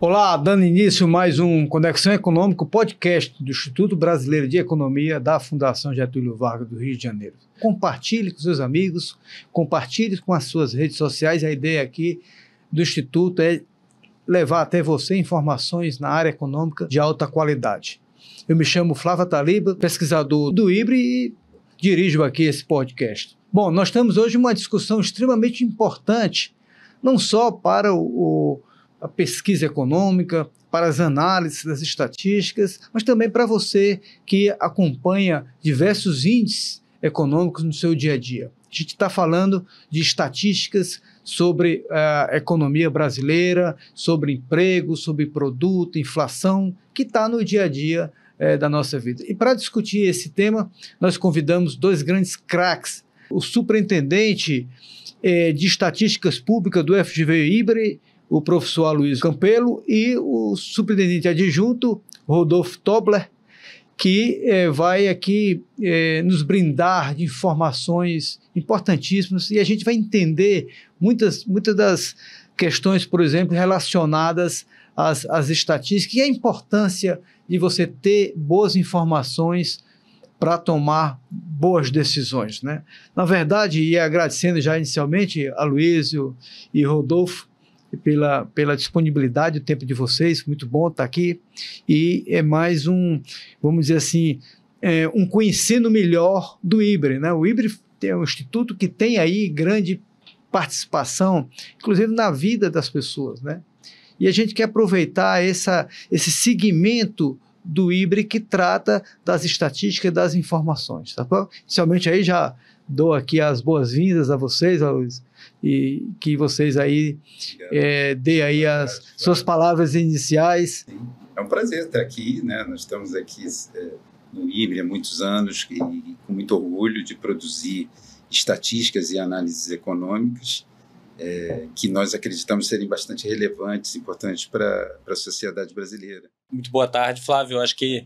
Olá, dando início mais um Conexão Econômica, podcast do Instituto Brasileiro de Economia da Fundação Getúlio Vargas do Rio de Janeiro. Compartilhe com seus amigos, compartilhe com as suas redes sociais. A ideia aqui do Instituto é levar até você informações na área econômica de alta qualidade. Eu me chamo Flávio Taliba, pesquisador do IBRE e dirijo aqui esse podcast. Bom, nós temos hoje uma discussão extremamente importante, não só para a pesquisa econômica, para as análises das estatísticas, mas também para você que acompanha diversos índices econômicos no seu dia a dia. A gente está falando de estatísticas sobre a economia brasileira, sobre emprego, sobre produto, inflação, que está no dia a dia da nossa vida. E para discutir esse tema, nós convidamos dois grandes craques, o superintendente de estatísticas públicas do FGV-IBRE, o professor Aloysio Campelo, e o superintendente adjunto, Rodolfo Tobler, que vai aqui nos brindar de informações importantíssimas, e a gente vai entender muitas das questões, por exemplo, relacionadas às estatísticas e a importância de você ter boas informações para tomar boas decisões, né? Na verdade, e agradecendo já inicialmente a Aloysio e Rodolfo, pela disponibilidade, o tempo de vocês, muito bom estar aqui, e é mais vamos dizer assim, um conhecendo melhor do IBRE, né? O IBRE é um instituto que tem aí grande participação, inclusive na vida das pessoas, né? E a gente quer aproveitar esse segmento do IBRE que trata das estatísticas e das informações, tá bom? Inicialmente aí já dou aqui as boas-vindas a vocês, Aloysio, e que vocês aí dê aí as suas palavras iniciais. Sim. É um prazer estar aqui, né? Nós estamos aqui no IBRE há muitos anos e com muito orgulho de produzir estatísticas e análises econômicas que nós acreditamos serem bastante relevantes, importantes para a sociedade brasileira. Muito boa tarde, Flávio. Eu acho que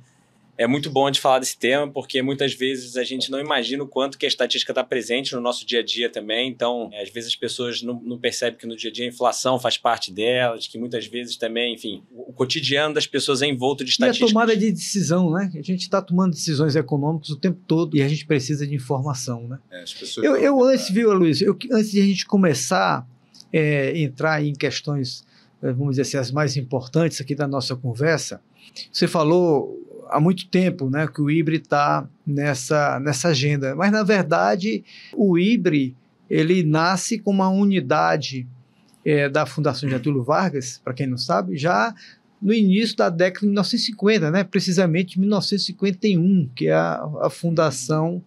é muito bom de falar desse tema, porque muitas vezes a gente não imagina o quanto que a estatística está presente no nosso dia a dia também. Então, às vezes as pessoas não percebem que no dia a dia a inflação faz parte delas, que muitas vezes também, enfim, o cotidiano das pessoas é envolto de estatísticas. E a tomada de decisão, né? A gente está tomando decisões econômicas o tempo todo e a gente precisa de informação, né? As pessoas antes, viu, Aloysio, antes de a gente começar a entrar em questões, vamos dizer assim, as mais importantes aqui da nossa conversa, você falou há muito tempo, né, que o IBRE está nessa agenda, mas na verdade o IBRE ele nasce com uma unidade da Fundação Getúlio Vargas, para quem não sabe, já no início da década de 1950, né, precisamente 1951, que é a fundação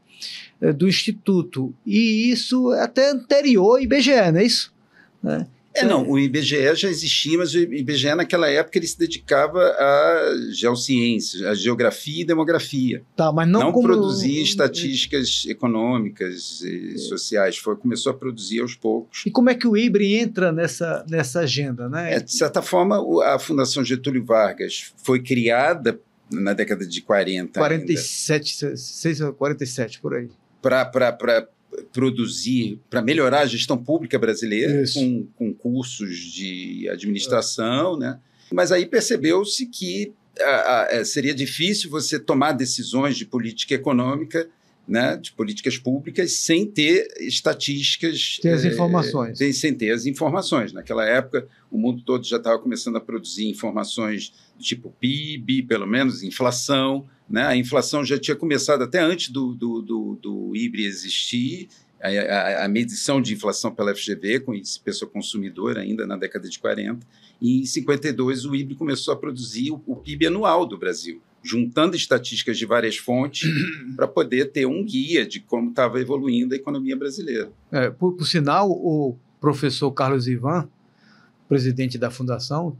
do Instituto, e isso é até anterior ao IBGE, não é isso? Não, o IBGE já existia, mas o IBGE naquela época ele se dedicava a geociências, a geografia e demografia. Tá, mas não produzia estatísticas econômicas e sociais, começou a produzir aos poucos. E como é que o IBRE entra nessa agenda, né? De certa forma, a Fundação Getúlio Vargas foi criada na década de 40. 47, 6 ou 47, por aí. Para produzir, para melhorar a gestão pública brasileira, com cursos de administração, né? Mas aí percebeu-se que seria difícil você tomar decisões de política econômica, né, de políticas públicas, sem ter estatísticas. Ter as informações. Sem ter as informações. Naquela época, o mundo todo já estava começando a produzir informações do tipo PIB, pelo menos, inflação, né? A inflação já tinha começado até antes do IBRE existir, a medição de inflação pela FGV, com índice pessoa consumidor ainda na década de 40, e em 52 o IBRE começou a produzir o PIB anual do Brasil, juntando estatísticas de várias fontes para poder ter um guia de como estava evoluindo a economia brasileira. Por sinal, o professor Carlos Ivan, presidente da Fundação,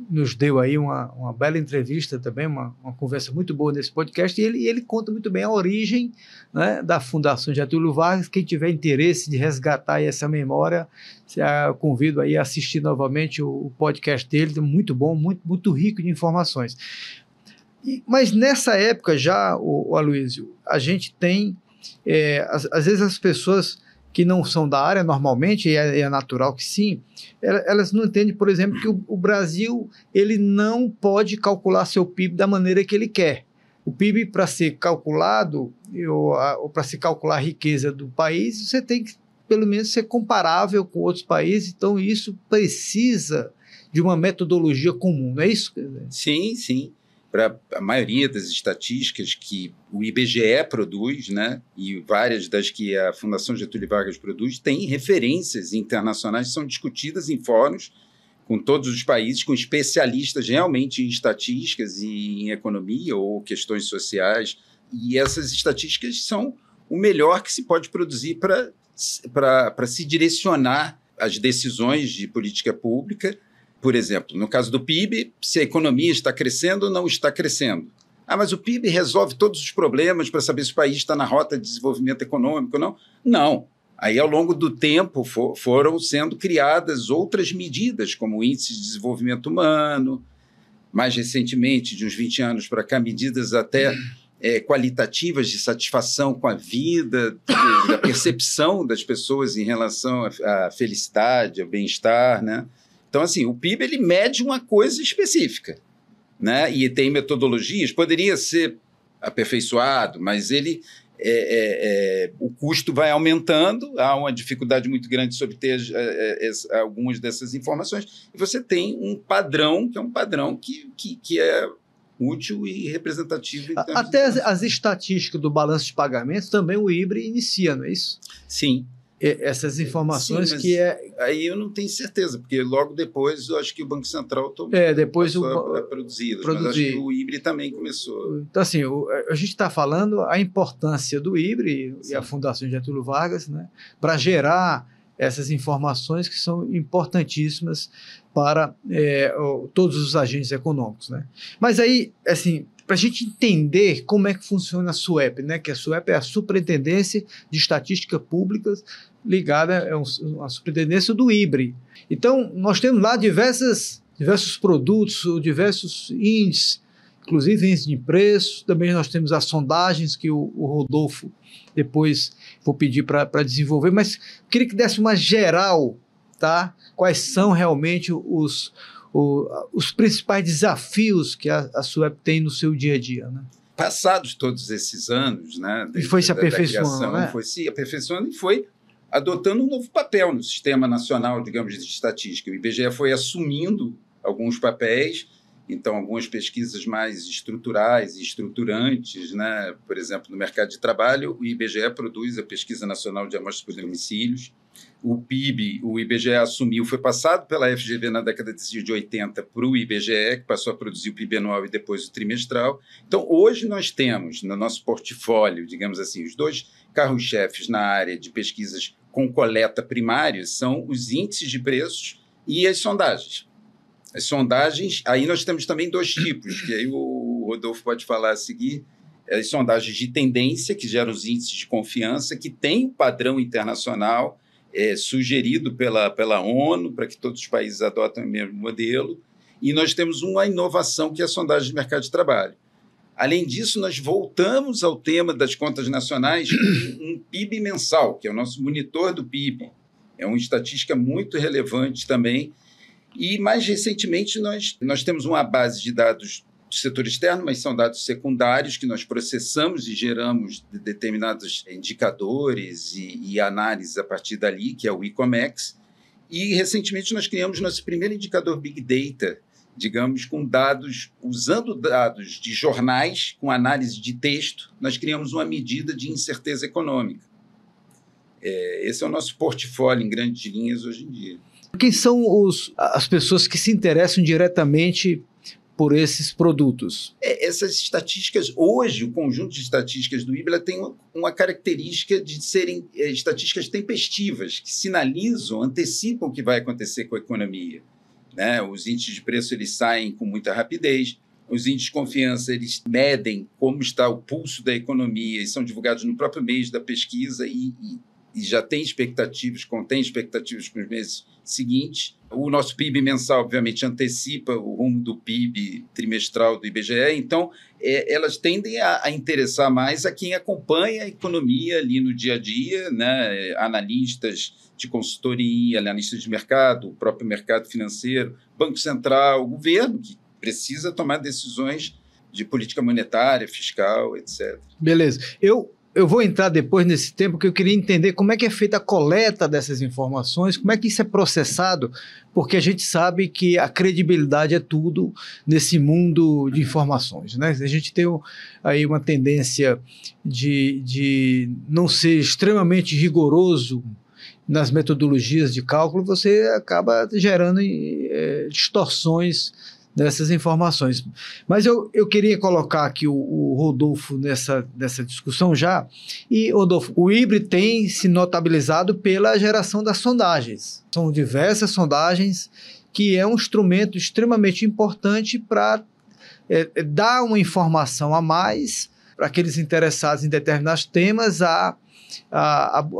nos deu aí uma bela entrevista também, uma conversa muito boa nesse podcast, e ele conta muito bem a origem, né, da Fundação Getúlio Vargas. Quem tiver interesse de resgatar essa memória, convido aí a assistir novamente o podcast dele, muito bom, muito rico de informações. Mas nessa época já, o Aloysio, a gente tem, às vezes as pessoas que não são da área normalmente, e é natural que sim, elas não entendem, por exemplo, que o Brasil ele não pode calcular seu PIB da maneira que ele quer. O PIB, para ser calculado, ou para se calcular a riqueza do país, você tem que, pelo menos, ser comparável com outros países. Então, isso precisa de uma metodologia comum, não é isso? Sim, sim. Para a maioria das estatísticas que o IBGE produz, né, e várias das que a Fundação Getúlio Vargas produz, têm referências internacionais que são discutidas em fóruns com todos os países, com especialistas realmente em estatísticas e em economia ou questões sociais. E essas estatísticas são o melhor que se pode produzir para se direcionar as decisões de política pública. Por exemplo, no caso do PIB, se a economia está crescendo ou não está crescendo. Mas o PIB resolve todos os problemas para saber se o país está na rota de desenvolvimento econômico ou não? Não. Aí, ao longo do tempo, foram sendo criadas outras medidas, como o Índice de Desenvolvimento Humano, mais recentemente, de uns 20 anos para cá, medidas até qualitativas de satisfação com a vida, da percepção das pessoas em relação à felicidade, ao bem-estar, né? Então, assim, o PIB ele mede uma coisa específica, né? E tem metodologias, poderia ser aperfeiçoado, mas ele o custo vai aumentando, há uma dificuldade muito grande de obter algumas dessas informações, e você tem um padrão, que é um padrão que é útil e representativo. Até as estatísticas do balanço de pagamentos também o IBRE inicia, não é isso? Sim. Essas informações. Sim, que aí eu não tenho certeza, porque logo depois eu acho que o Banco Central começou a produzi-las, mas acho que o IBRE também começou. Então, assim, a gente está falando a importância do IBRE e a Fundação Getúlio Vargas, né, para gerar essas informações que são importantíssimas para todos os agentes econômicos, né? Mas aí, assim, para a gente entender como é que funciona a SUEP, né? Que a SUEP é a Superintendência de Estatística Públicas ligada à Superintendência do IBRE. Então, nós temos lá diversos produtos, diversos índices, inclusive índice de preço. Também nós temos as sondagens que o Rodolfo depois vou pedir para desenvolver, mas queria que desse uma geral, tá? Quais são realmente os principais desafios que a SUEP tem no seu dia a dia, né? Passados todos esses anos, né? E foi se aperfeiçoando, né? Foi se aperfeiçoando e foi adotando um novo papel no Sistema Nacional, digamos, de Estatística. O IBGE foi assumindo alguns papéis, então algumas pesquisas mais estruturais e estruturantes, né? Por exemplo, no mercado de trabalho, o IBGE produz a Pesquisa Nacional de Amostras por Domicílios. O PIB, o IBGE assumiu, foi passado pela FGV na década de 80 para o IBGE, que passou a produzir o PIB anual e depois o trimestral. Então, hoje nós temos no nosso portfólio, digamos assim, os dois carros-chefes na área de pesquisas com coleta primária são os índices de preços e as sondagens. As sondagens, aí nós temos também dois tipos, que aí o Rodolfo pode falar a seguir, as sondagens de tendência, que geram os índices de confiança, que tem um padrão internacional sugerido pela ONU, para que todos os países adotem o mesmo modelo, e nós temos uma inovação, que é a sondagem de mercado de trabalho. Além disso, nós voltamos ao tema das contas nacionais com um PIB mensal, que é o nosso monitor do PIB. É uma estatística muito relevante também. E, mais recentemente, nós temos uma base de dados do setor externo, mas são dados secundários que nós processamos e geramos determinados indicadores e análises a partir dali, que é o ICOMEX. E, recentemente, nós criamos nosso primeiro indicador Big Data, digamos, com dados, usando dados de jornais, com análise de texto, nós criamos uma medida de incerteza econômica. Esse é o nosso portfólio em grandes linhas hoje em dia. Quem são as pessoas que se interessam diretamente por esses produtos? Essas estatísticas, hoje, o conjunto de estatísticas do IBRE tem uma característica de serem estatísticas tempestivas, que sinalizam, antecipam o que vai acontecer com a economia, né? Os índices de preço eles saem com muita rapidez, os índices de confiança eles medem como está o pulso da economia e são divulgados no próprio mês da pesquisa e e já tem expectativas, contém expectativas para os meses seguintes. O nosso PIB mensal, obviamente, antecipa o rumo do PIB trimestral do IBGE, então elas tendem a interessar mais a quem acompanha a economia ali no dia a dia, né? Analistas de consultoria, analistas de mercado, o próprio mercado financeiro, Banco Central, o governo, que precisa tomar decisões de política monetária, fiscal, etc. Beleza. Eu vou entrar depois nesse tempo, porque eu queria entender como é que é feita a coleta dessas informações, como é que isso é processado, porque a gente sabe que a credibilidade é tudo nesse mundo de informações, né? A gente tem aí uma tendência de não ser extremamente rigoroso nas metodologias de cálculo, você acaba gerando distorções dessas informações. Mas eu queria colocar aqui o Rodolfo nessa discussão já. E, Rodolfo, o IBRE tem se notabilizado pela geração das sondagens. São diversas sondagens, que é um instrumento extremamente importante para dar uma informação a mais para aqueles interessados em determinados temas a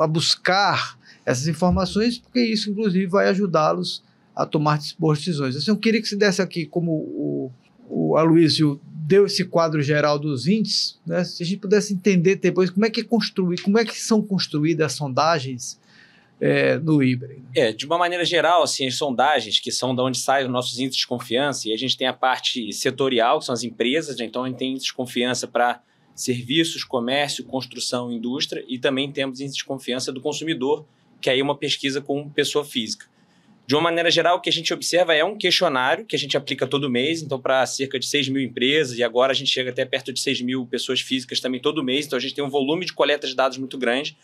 buscar essas informações, porque isso, inclusive, vai ajudá-los a tomar boas decisões. Eu queria que você desse aqui, como o Aloysio deu esse quadro geral dos índices, né? Se a gente pudesse entender depois como é que são construídas as sondagens no IBRE. De uma maneira geral, assim, as sondagens, que são de onde saem os nossos índices de confiança, e a gente tem a parte setorial, que são as empresas, né? Então a gente tem índice de confiança para serviços, comércio, construção, indústria, e também temos índice de confiança do consumidor, que aí é uma pesquisa com pessoa física. De uma maneira geral, o que a gente observa é um questionário que a gente aplica todo mês, então para cerca de 6 mil empresas, e agora a gente chega até perto de 6 mil pessoas físicas também todo mês, então a gente tem um volume de coleta de dados muito grande.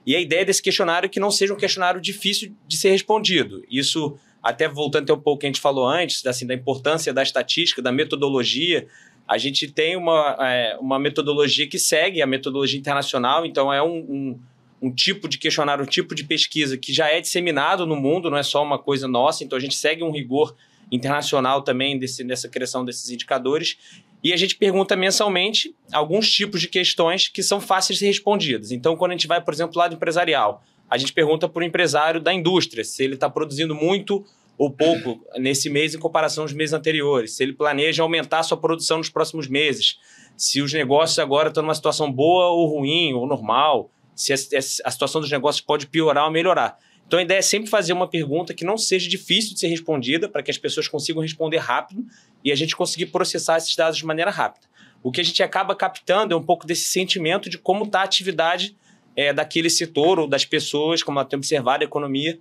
E a ideia desse questionário é que não seja um questionário difícil de ser respondido. Isso, até voltando até um pouco que a gente falou antes, assim, da importância da estatística, da metodologia, a gente tem uma metodologia que segue a metodologia internacional, então é um tipo de questionário, um tipo de pesquisa que já é disseminado no mundo, não é só uma coisa nossa, então a gente segue um rigor internacional também nessa criação desses indicadores, e a gente pergunta mensalmente alguns tipos de questões que são fáceis de ser respondidas. Então, quando a gente vai, por exemplo, lado empresarial, a gente pergunta para o empresário da indústria se ele está produzindo muito ou pouco nesse mês em comparação aos meses anteriores, se ele planeja aumentar a sua produção nos próximos meses, se os negócios agora estão numa situação boa ou ruim, ou normal, se a situação dos negócios pode piorar ou melhorar. Então, a ideia é sempre fazer uma pergunta que não seja difícil de ser respondida, para que as pessoas consigam responder rápido e a gente conseguir processar esses dados de maneira rápida. O que a gente acaba captando é um pouco desse sentimento de como está a atividade daquele setor ou das pessoas, como ela tem observado a economia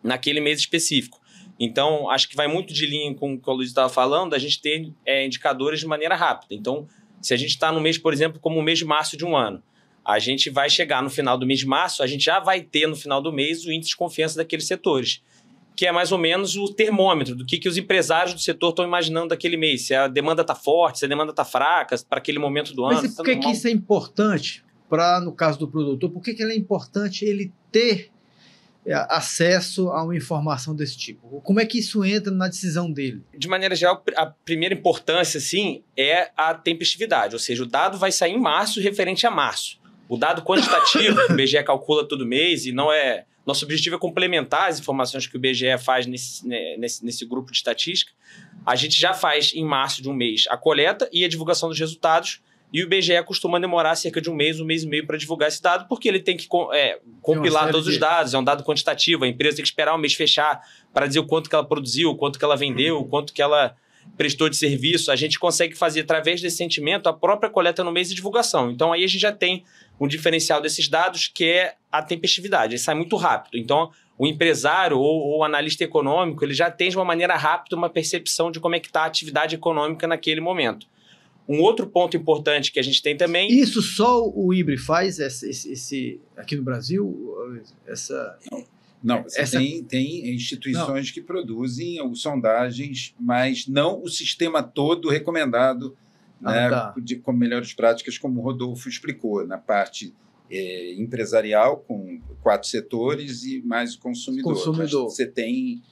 naquele mês específico. Então, acho que vai muito de linha com o que o Luiz estava falando, a gente ter indicadores de maneira rápida. Então, se a gente está no mês, por exemplo, como o mês de março de um ano, a gente vai chegar no final do mês de março, a gente já vai ter no final do mês o índice de confiança daqueles setores, que é mais ou menos o termômetro do que os empresários do setor estão imaginando daquele mês, se a demanda está forte, se a demanda está fraca, para aquele momento do ano. Mas por que isso é importante, no caso do produtor, por que é importante ele ter acesso a uma informação desse tipo? Como é que isso entra na decisão dele? De maneira geral, a primeira importância, assim, é a tempestividade, ou seja, o dado vai sair em março referente a março. O dado quantitativo que o IBGE calcula todo mês, e não é... Nosso objetivo é complementar as informações que o IBGE faz nesse grupo de estatística. A gente já faz em março de um mês a coleta e a divulgação dos resultados, e o IBGE costuma demorar cerca de um mês e meio para divulgar esse dado, porque ele tem que compilar todos os dados, é um dado quantitativo, a empresa tem que esperar um mês fechar para dizer o quanto que ela produziu, o quanto que ela vendeu, o quanto que ela prestou de serviço. A gente consegue fazer, através desse sentimento, a própria coleta no mês de divulgação. Então, aí a gente já tem um diferencial desses dados, que é a tempestividade. Ele sai muito rápido. Então, o empresário ou o analista econômico, ele já tem, de uma maneira rápida, uma percepção de como é que está a atividade econômica naquele momento. Um outro ponto importante que a gente tem também... Isso só o IBRE faz, aqui no Brasil? Não, você tem instituições que produzem sondagens, mas não o sistema todo recomendado, com melhores práticas, como o Rodolfo explicou, na parte empresarial, com 4 setores e mais o consumidor. Mas você tem...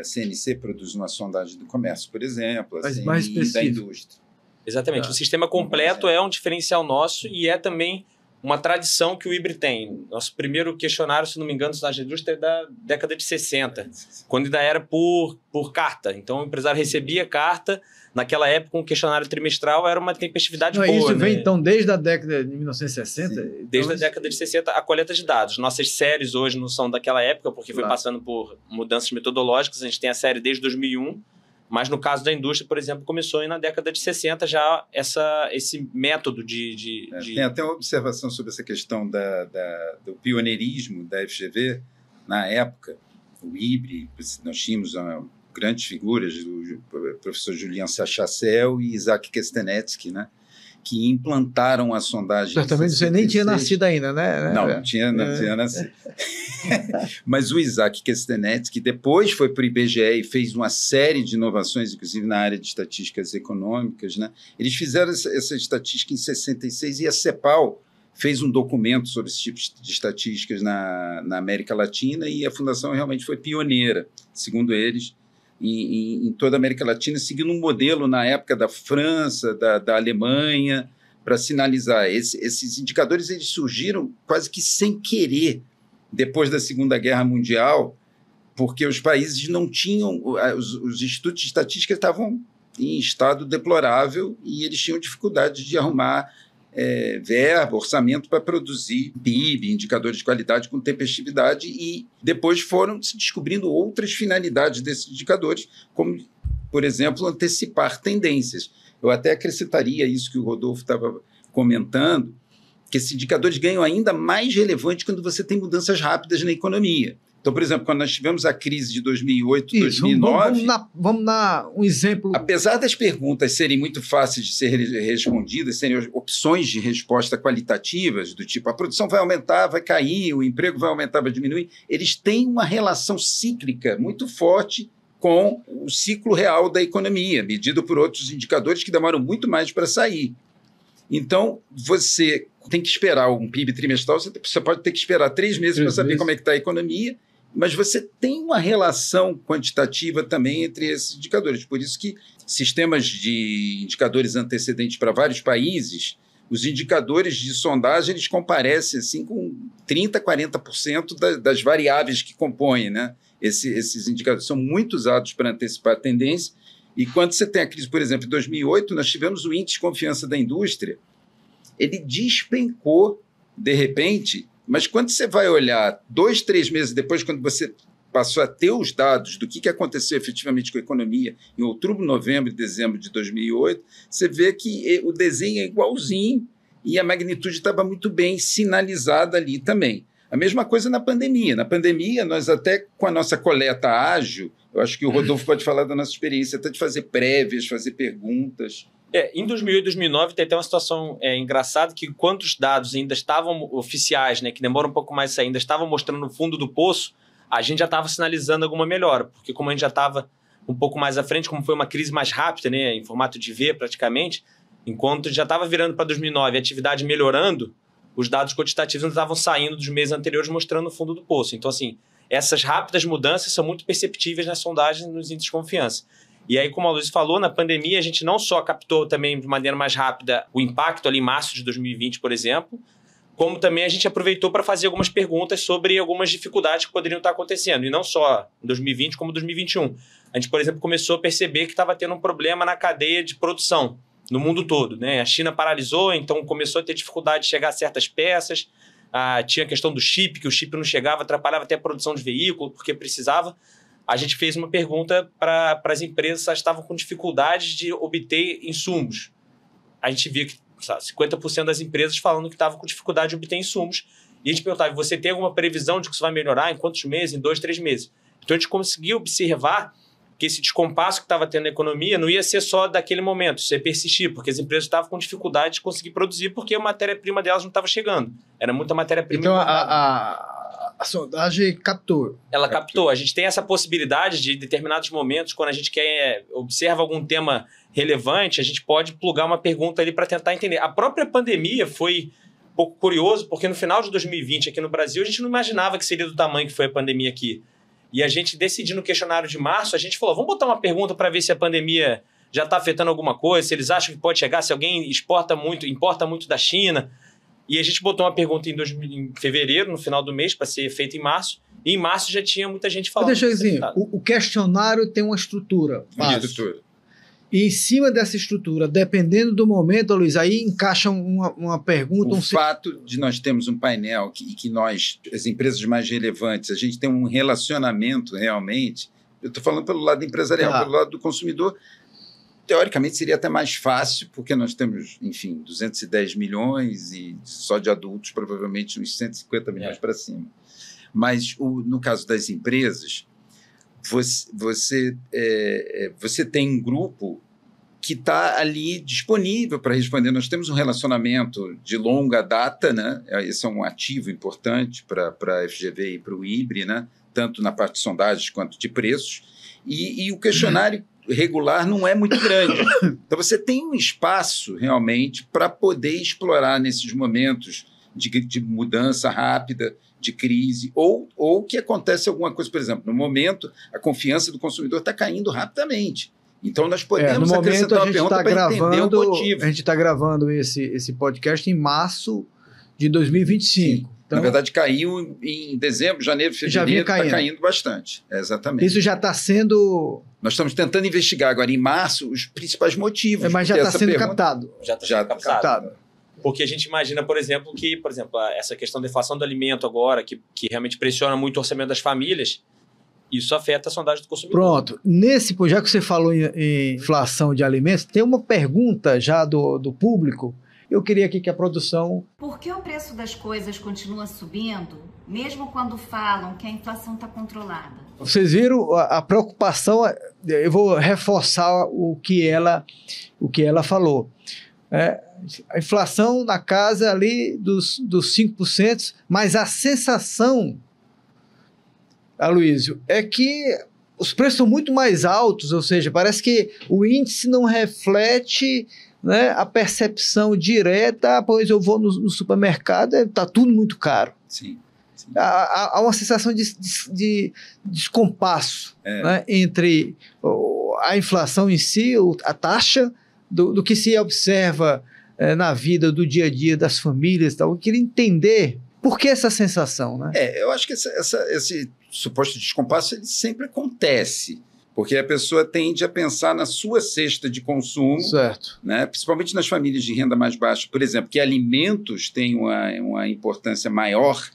a CNC produz uma sondagem do comércio, por exemplo, a CNI da indústria. Exatamente. O sistema completo é um diferencial nosso e é também uma tradição que o IBRE tem. Nosso primeiro questionário, se não me engano, na indústria é da década de 60, quando ainda era por carta. Então, o empresário recebia carta. Naquela época, um questionário trimestral era uma tempestividade boa. Isso vem, né? então, desde a década de 1960? Sim, então, desde a década de 60, a coleta de dados. Nossas séries hoje não são daquela época, porque foi passando por mudanças metodológicas. A gente tem a série desde 2001, mas no caso da indústria, por exemplo, começou aí na década de 60 já esse método de... Tem até uma observação sobre essa questão do pioneirismo da FGV na época. O IBRE, nós tínhamos grandes figuras, do professor Julian Sachacel e Isaac Kestenetsky, né, que implantaram a sondagem. Certamente você nem tinha nascido ainda, né? Não tinha nascido. Mas o Isaac Kestenetsky depois foi para o IBGE e fez uma série de inovações, inclusive na área de estatísticas econômicas, né? Eles fizeram essa estatística em 66 e a CEPAL fez um documento sobre esse tipo de estatísticas na América Latina, e a Fundação realmente foi pioneira, segundo eles, em toda a América Latina, seguindo um modelo na época da França, da Alemanha, para sinalizar. Esses indicadores eles surgiram quase que sem querer depois da Segunda Guerra Mundial, porque os países não tinham, os institutos de estatística estavam em estado deplorável e eles tinham dificuldade de arrumar verba, orçamento para produzir PIB, indicadores de qualidade com tempestividade, e depois foram se descobrindo outras finalidades desses indicadores, como, por exemplo, antecipar tendências. Eu até acrescentaria isso que o Rodolfo estava comentando, que esses indicadores ganham ainda mais relevante quando você tem mudanças rápidas na economia. Então, por exemplo, quando nós tivemos a crise de 2008, 2009... Vamos dar um exemplo. Apesar das perguntas serem muito fáceis de ser respondidas, serem opções de resposta qualitativas, do tipo, a produção vai aumentar, vai cair, o emprego vai aumentar, vai diminuir, eles têm uma relação cíclica muito forte com o ciclo real da economia, medido por outros indicadores que demoram muito mais para sair. Então, você tem que esperar um PIB trimestral, você pode ter que esperar 3 meses para saber como é que está a economia, mas você tem uma relação quantitativa também entre esses indicadores. Por isso que sistemas de indicadores antecedentes para vários países, os indicadores de sondagem, eles comparecem assim, com 30%, 40% das variáveis que compõem, né? Esses indicadores são muito usados para antecipar a tendência. E quando você tem a crise, por exemplo, em 2008, nós tivemos o índice de confiança da indústria, ele despencou de repente, mas quando você vai olhar 2, 3 meses depois, quando você passou a ter os dados do que aconteceu efetivamente com a economia em outubro, novembro e dezembro de 2008, você vê que o desenho é igualzinho e a magnitude estava muito bem sinalizada ali também. A mesma coisa na pandemia. Na pandemia, nós até com a nossa coleta ágil, eu acho que o Rodolfo pode falar da nossa experiência, até de fazer prévias, fazer perguntas. Em 2008 e 2009 tem até uma situação engraçada, que enquanto os dados ainda estavam oficiais, né, que demoram um pouco mais a sair, ainda estavam mostrando o fundo do poço, a gente já estava sinalizando alguma melhora, porque como a gente já estava um pouco mais à frente, como foi uma crise mais rápida, né, em formato de V praticamente, enquanto já estava virando para 2009 a atividade melhorando, os dados quantitativos não estavam saindo dos meses anteriores mostrando o fundo do poço. Então, assim, essas rápidas mudanças são muito perceptíveis nas sondagens, nos índices de confiança. E aí, como a Luiz falou, na pandemia a gente não só captou também de maneira mais rápida o impacto ali em março de 2020, por exemplo, como também a gente aproveitou para fazer algumas perguntas sobre algumas dificuldades que poderiam estar acontecendo, e não só em 2020 como em 2021. A gente, por exemplo, começou a perceber que estava tendo um problema na cadeia de produção no mundo todo, né? A China paralisou, então começou a ter dificuldade de chegar a certas peças, tinha a questão do chip, que o chip não chegava, atrapalhava até a produção de veículo, porque precisava. A gente fez uma pergunta para as empresas se elas estavam com dificuldades de obter insumos. A gente via que 50% das empresas falando que estavam com dificuldade de obter insumos. E a gente perguntava, você tem alguma previsão de que isso vai melhorar em quantos meses? Em 2, 3 meses. Então a gente conseguiu observar que esse descompasso que estava tendo na economia não ia ser só daquele momento, isso ia persistir, porque as empresas estavam com dificuldade de conseguir produzir porque a matéria-prima delas não estava chegando. Era muita matéria-prima. Então a sondagem captou. Ela captou. A gente tem essa possibilidade de, em determinados momentos, quando a gente observa algum tema relevante, a gente pode plugar uma pergunta ali para tentar entender. A própria pandemia foi um pouco curioso, porque no final de 2020, aqui no Brasil, a gente não imaginava que seria do tamanho que foi a pandemia aqui. E a gente decidiu no questionário de março, a gente falou, vamos botar uma pergunta para ver se a pandemia já está afetando alguma coisa, se eles acham que pode chegar, se alguém importa muito da China. E a gente botou uma pergunta em fevereiro, no final do mês, para ser feita em março. E em março já tinha muita gente falando. Deixa eu dizer, o questionário tem uma estrutura. E em cima dessa estrutura, dependendo do momento, Luiz, aí encaixa uma pergunta... O fato de nós termos um painel que nós, as empresas mais relevantes, a gente tem um relacionamento realmente, eu estou falando pelo lado empresarial, pelo lado do consumidor, teoricamente seria até mais fácil, porque nós temos, enfim, 210 milhões e só de adultos, provavelmente uns 150 milhões para cima. Mas no caso das empresas... Você tem um grupo que está ali disponível para responder. Nós temos um relacionamento de longa data, né? Esse é um ativo importante para a FGV e para o IBRE, né? Tanto na parte de sondagens quanto de preços. E o questionário regular não é muito grande. Então, você tem um espaço, realmente, para poder explorar nesses momentos de mudança rápida, de crise, ou que acontece alguma coisa, por exemplo, no momento, a confiança do consumidor está caindo rapidamente. Então, nós podemos acrescentar uma pergunta para entender o motivo. A gente está gravando esse podcast em março de 2025. Então, na verdade, caiu em dezembro, janeiro, fevereiro, está caindo bastante. Exatamente. Isso já está sendo... Nós estamos tentando investigar agora, em março, os principais motivos. Mas já está sendo captado. Já está sendo captado. Porque a gente imagina, por exemplo, essa questão da inflação do alimento agora, que realmente pressiona muito o orçamento das famílias, isso afeta a sondagem do consumidor. Pronto. Já que você falou em inflação de alimentos, tem uma pergunta já do público. Eu queria aqui que a produção... Por que o preço das coisas continua subindo, mesmo quando falam que a inflação está controlada? Vocês viram a preocupação, eu vou reforçar o que ela falou. A inflação na casa ali dos 5%, mas a sensação, Aloysio, é que os preços são muito mais altos, ou seja, parece que o índice não reflete, né, a percepção direta, pois eu vou no supermercado, está tudo muito caro. Sim. Há uma sensação de descompasso, né, entre a inflação em si, a taxa, do que se observa na vida do dia a dia das famílias e tal. Eu queria entender por que essa sensação, né? Eu acho que esse suposto descompasso ele sempre acontece, porque a pessoa tende a pensar na sua cesta de consumo, certo, né? Principalmente nas famílias de renda mais baixa, por exemplo, que alimentos têm uma importância maior.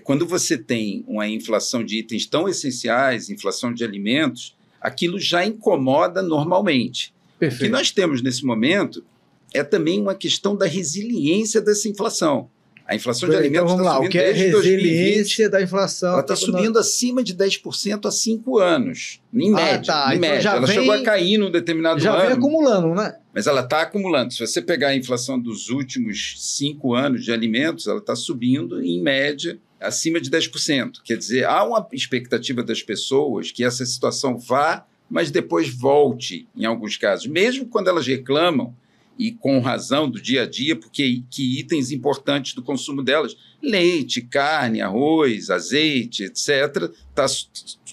Quando você tem uma inflação de itens tão essenciais, inflação de alimentos, aquilo já incomoda normalmente. Perfeito. O que nós temos nesse momento é também uma questão da resiliência dessa inflação. A inflação de alimentos está subindo desde 2020. O que é a resiliência da inflação? Ela está subindo acima de 10% há 5 anos, em média. Em média. Ela chegou a cair num determinado ano. Já vem acumulando, né? Mas ela está acumulando. Se você pegar a inflação dos últimos 5 anos de alimentos, ela está subindo, em média, acima de 10%. Quer dizer, há uma expectativa das pessoas que essa situação vá, mas depois volte, em alguns casos. Mesmo quando elas reclamam, e com razão, do dia a dia, porque que itens importantes do consumo delas, leite, carne, arroz, azeite, etc.,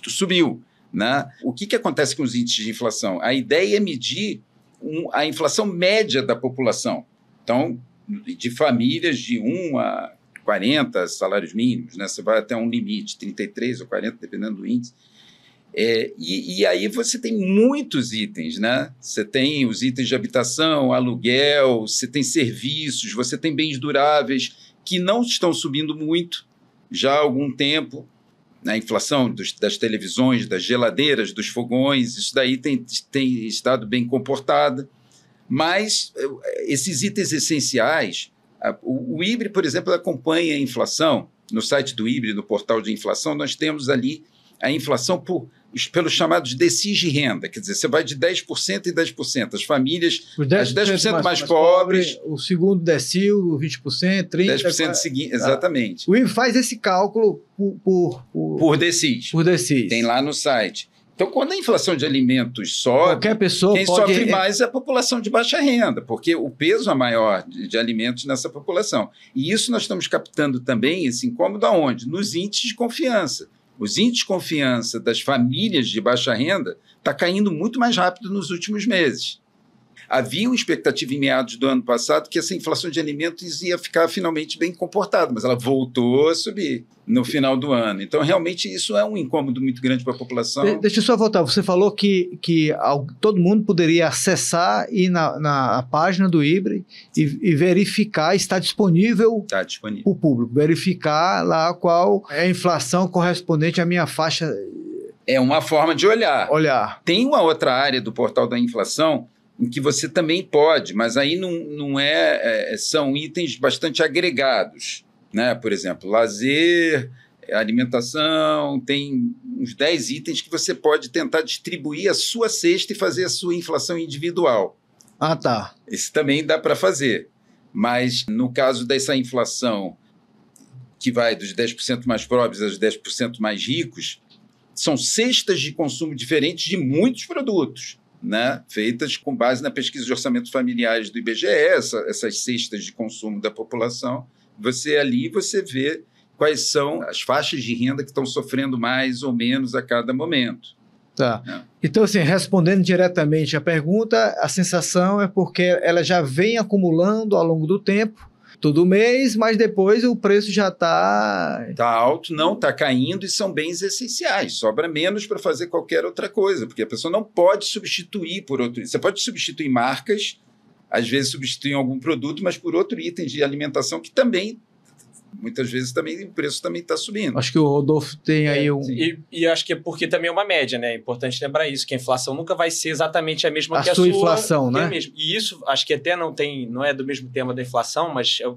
subiu. Né? O que acontece com os índices de inflação? A ideia é medir a inflação média da população. Então, de famílias de 1 a 40 salários mínimos, né? Você vai até um limite, 33 ou 40, dependendo do índice. E aí você tem muitos itens, né? Você tem os itens de habitação, aluguel, você tem serviços, você tem bens duráveis que não estão subindo muito já há algum tempo. A inflação das televisões, das geladeiras, dos fogões, isso daí tem estado bem comportada. Mas esses itens essenciais, o IBRE, por exemplo, acompanha a inflação. No site do IBRE, no portal de inflação, nós temos ali a inflação pelos chamados decis de renda, quer dizer, você vai de 10% e 10%. As famílias, as 10% mais pobres... O segundo decil, 20%, 30%... 10% seguinte, exatamente. O IBRE faz esse cálculo por decis. Por decis. Tem lá no site. Então, quando a inflação de alimentos sobe, qualquer pessoa quem sofre mais é a população de baixa renda, porque o peso é maior de alimentos nessa população. E isso nós estamos captando também, esse incômodo aonde? Nos índices de confiança. Os índices de confiança das famílias de baixa renda está caindo muito mais rápido nos últimos meses. Havia uma expectativa em meados do ano passado que essa inflação de alimentos ia ficar finalmente bem comportada, mas ela voltou a subir no final do ano. Então, realmente, isso é um incômodo muito grande para a população. Deixa eu só voltar. Você falou que todo mundo poderia acessar e ir na página do IBRE e verificar, está disponível para o público, verificar lá qual é a inflação correspondente à minha faixa. É uma forma de olhar. Tem uma outra área do portal da inflação em que você também pode, mas aí são itens bastante agregados, né? Por exemplo, lazer, alimentação, tem uns 10 itens que você pode tentar distribuir a sua cesta e fazer a sua inflação individual. Ah, tá. Isso também dá para fazer, mas no caso dessa inflação que vai dos 10% mais pobres aos 10% mais ricos, são cestas de consumo diferentes de muitos produtos, né? Feitas com base na pesquisa de orçamentos familiares do IBGE, essas cestas de consumo da população. Você vê quais são as faixas de renda que estão sofrendo mais ou menos a cada momento. Tá. Então, assim, respondendo diretamente à pergunta, a sensação é porque ela já vem acumulando ao longo do tempo, todo mês, mas depois o preço já está... Está alto, não, está caindo e são bens essenciais. Sobra menos para fazer qualquer outra coisa, porque a pessoa não pode substituir por outro. Você pode substituir marcas, às vezes substituir algum produto, mas por outro item de alimentação que também, muitas vezes, também o preço também está subindo. Acho que o Rodolfo tem aí um... E acho que é porque também é uma média, né? É importante lembrar isso, que a inflação nunca vai ser exatamente a mesma que a sua inflação, né? E isso, acho que até não é do mesmo tema da inflação, mas a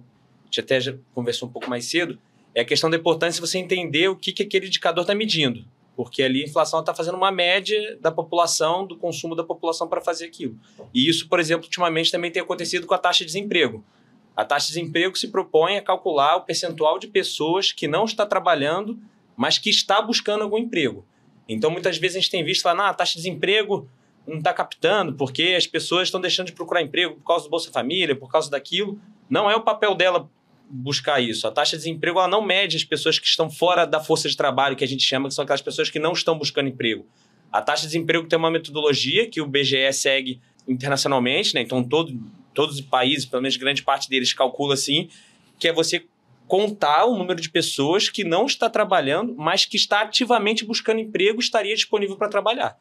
gente até já conversou um pouco mais cedo, é a questão da importância de você entender o que aquele indicador está medindo. Porque ali a inflação está fazendo uma média da população, do consumo da população para fazer aquilo. E isso, por exemplo, ultimamente também tem acontecido com a taxa de desemprego. A taxa de desemprego se propõe a calcular o percentual de pessoas que não está trabalhando, mas que está buscando algum emprego. Então, muitas vezes a gente tem visto falar, a taxa de desemprego não está captando, porque as pessoas estão deixando de procurar emprego por causa do Bolsa Família, por causa daquilo. Não é o papel dela buscar isso. A taxa de desemprego ela não mede as pessoas que estão fora da força de trabalho, que a gente chama, que são aquelas pessoas que não estão buscando emprego. A taxa de desemprego tem uma metodologia que o BGE segue internacionalmente, né? Então todos os países, pelo menos grande parte deles, calcula assim, que é você contar o número de pessoas que não está trabalhando, mas que está ativamente buscando emprego, estaria disponível para trabalhar.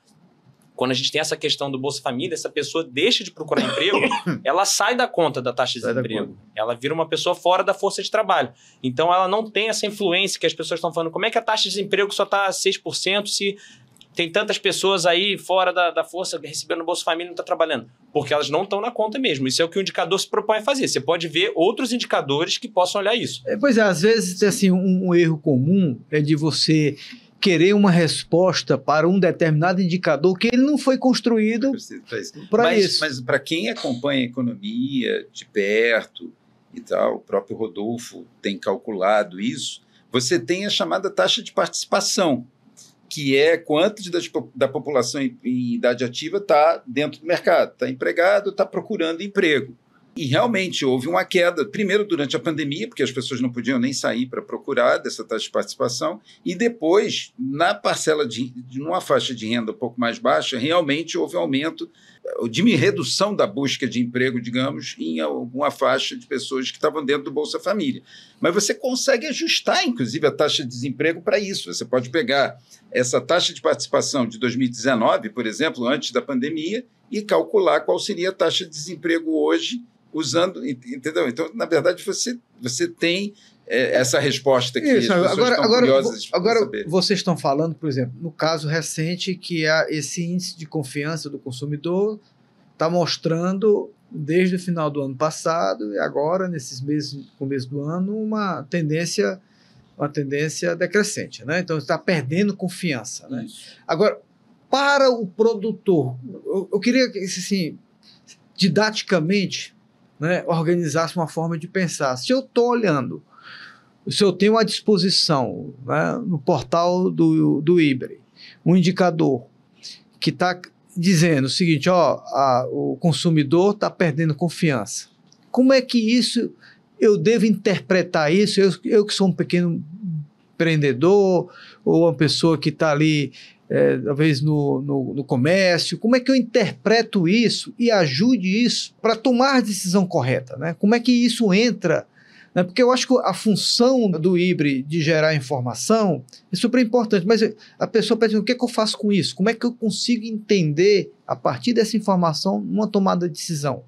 Quando a gente tem essa questão do Bolsa Família, essa pessoa deixa de procurar emprego, ela sai da conta da taxa de desemprego. Ela vira uma pessoa fora da força de trabalho. Então, ela não tem essa influência que as pessoas estão falando. Como é que a taxa de desemprego só está 6% se tem tantas pessoas aí fora da força recebendo Bolsa Família e não está trabalhando? Porque elas não estão na conta mesmo. Isso é o que o indicador se propõe a fazer. Você pode ver outros indicadores que possam olhar isso. Pois é, às vezes assim, um erro comum é de você querer uma resposta para um determinado indicador que ele não foi construído para isso. Mas para quem acompanha a economia de perto e tal, o próprio Rodolfo tem calculado isso, você tem a chamada taxa de participação, que é quanto da população em idade ativa está dentro do mercado, está empregado, está procurando emprego. E realmente houve uma queda, primeiro durante a pandemia, porque as pessoas não podiam nem sair para procurar dessa taxa de participação, e depois, na parcela de uma faixa de renda um pouco mais baixa, realmente houve aumento, redução da busca de emprego, digamos, em alguma faixa de pessoas que estavam dentro do Bolsa Família. Mas você consegue ajustar, inclusive, a taxa de desemprego para isso. Você pode pegar essa taxa de participação de 2019, por exemplo, antes da pandemia, e calcular qual seria a taxa de desemprego hoje, usando, entendeu? Então, na verdade, você tem essa resposta que isso, as pessoas estão curiosas de agora saber. Vocês estão falando, por exemplo, no caso recente, que esse índice de confiança do consumidor está mostrando, desde o final do ano passado e agora, nesses meses, começo do ano, uma tendência decrescente, né? Então, está perdendo confiança, né? Agora, para o produtor, eu queria que, assim, didaticamente, né, organizasse uma forma de pensar. Se eu estou olhando, se eu tenho à disposição, né, no portal do IBRE, um indicador que está dizendo o seguinte, o consumidor está perdendo confiança. Como é que isso, eu devo interpretar isso? Eu que sou um pequeno empreendedor ou uma pessoa que está ali talvez no comércio? Como é que eu interpreto isso e ajude isso para tomar a decisão correta, né? Como é que isso entra? Né? Porque eu acho que a função do IBRE de gerar informação é super importante, mas a pessoa pensa, o que é que eu faço com isso? Como é que eu consigo entender, a partir dessa informação, uma tomada de decisão?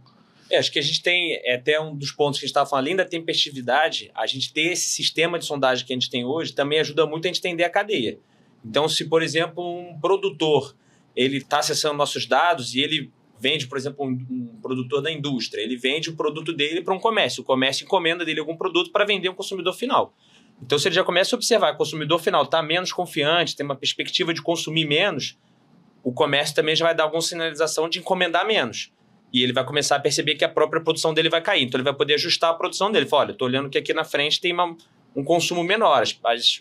Acho que a gente tem, até um dos pontos que a gente estava falando, além da tempestividade, a gente ter esse sistema de sondagem que a gente tem hoje também ajuda muito a gente entender a cadeia. Então, se, por exemplo, um produtor ele está acessando nossos dados e ele vende, por exemplo, um produtor da indústria, ele vende o produto dele para um comércio, o comércio encomenda dele algum produto para vender ao consumidor final. Então, se ele já começa a observar que o consumidor final está menos confiante, tem uma perspectiva de consumir menos, o comércio também já vai dar alguma sinalização de encomendar menos. E ele vai começar a perceber que a própria produção dele vai cair. Então, ele vai poder ajustar a produção dele. Fala, olha, estou olhando que aqui na frente tem um consumo menor.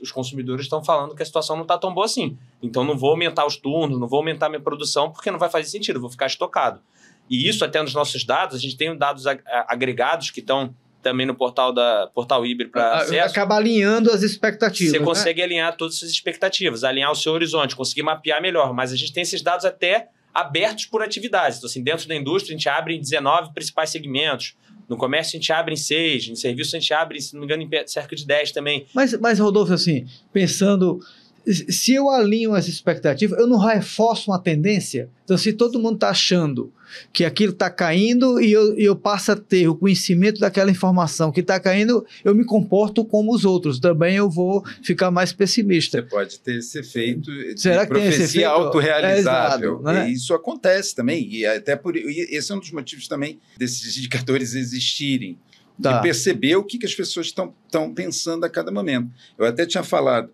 Os consumidores estão falando que a situação não está tão boa assim. Então, não vou aumentar os turnos, não vou aumentar a minha produção, porque não vai fazer sentido, eu vou ficar estocado. E isso, até nos nossos dados, a gente tem dados agregados que estão também no portal IBRE para acesso. Acaba alinhando as expectativas. Você consegue alinhar todas essas expectativas, alinhar o seu horizonte, conseguir mapear melhor. Mas a gente tem esses dados até abertos por atividades. Então, assim, dentro da indústria, a gente abre em 19 principais segmentos. No comércio, a gente abre em 6. Em serviço, a gente abre, se não me engano, em cerca de 10 também. Mas Rodolfo, assim, pensando... Se eu alinho as expectativas, eu não reforço uma tendência. Então, se todo mundo está achando que aquilo está caindo e eu passo a ter o conhecimento daquela informação que está caindo, eu me comporto como os outros. Também eu vou ficar mais pessimista. Você pode ter esse efeito Será de profecia autorrealizável. Né? Isso acontece também. E até esse é um dos motivos também desses indicadores existirem. Tá. De perceber o que as pessoas estão pensando a cada momento. Eu até tinha falado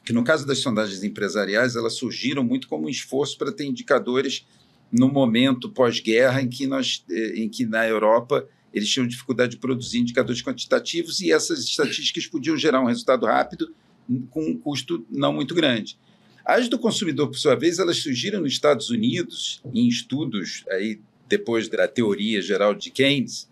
que no caso das sondagens empresariais, elas surgiram muito como um esforço para ter indicadores no momento pós-guerra em que na Europa eles tinham dificuldade de produzir indicadores quantitativos e essas estatísticas podiam gerar um resultado rápido com um custo não muito grande. As do consumidor, por sua vez, elas surgiram nos Estados Unidos, em estudos aí, depois da teoria geral de Keynes,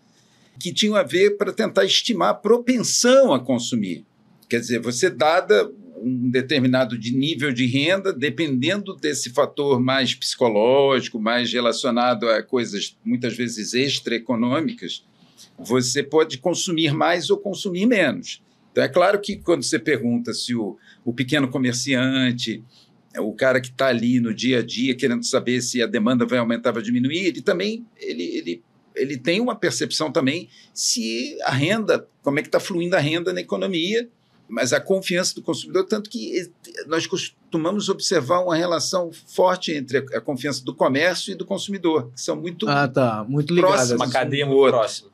que tinham a ver para tentar estimar a propensão a consumir. Quer dizer, você dada um determinado nível de renda, dependendo desse fator mais psicológico, mais relacionado a coisas muitas vezes extraeconômicas, você pode consumir mais ou consumir menos. Então, é claro que quando você pergunta se o pequeno comerciante, o cara que está ali no dia a dia querendo saber se a demanda vai aumentar ou vai diminuir, ele também ele tem uma percepção também se a renda, como é que está fluindo a renda na economia, mas a confiança do consumidor, tanto que nós costumamos observar uma relação forte entre a confiança do comércio e do consumidor, que são muito ligadas. Uma cadeia muito próxima.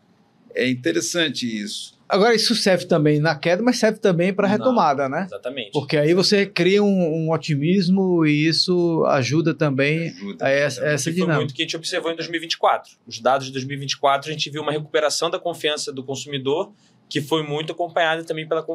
É interessante isso. Agora, isso serve também na queda, mas serve também para a retomada, né? Exatamente. Porque aí você cria um otimismo e isso ajuda também a essa dinâmica. Foi muito que a gente observou em 2024. Os dados de 2024, a gente viu uma recuperação da confiança do consumidor, que foi muito acompanhada também pela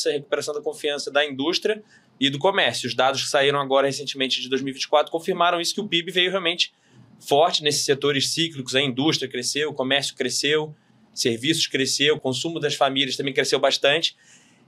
recuperação da confiança da indústria e do comércio. Os dados que saíram agora recentemente de 2024 confirmaram isso, que o PIB veio realmente forte nesses setores cíclicos. A indústria cresceu, o comércio cresceu, serviços cresceu, o consumo das famílias também cresceu bastante.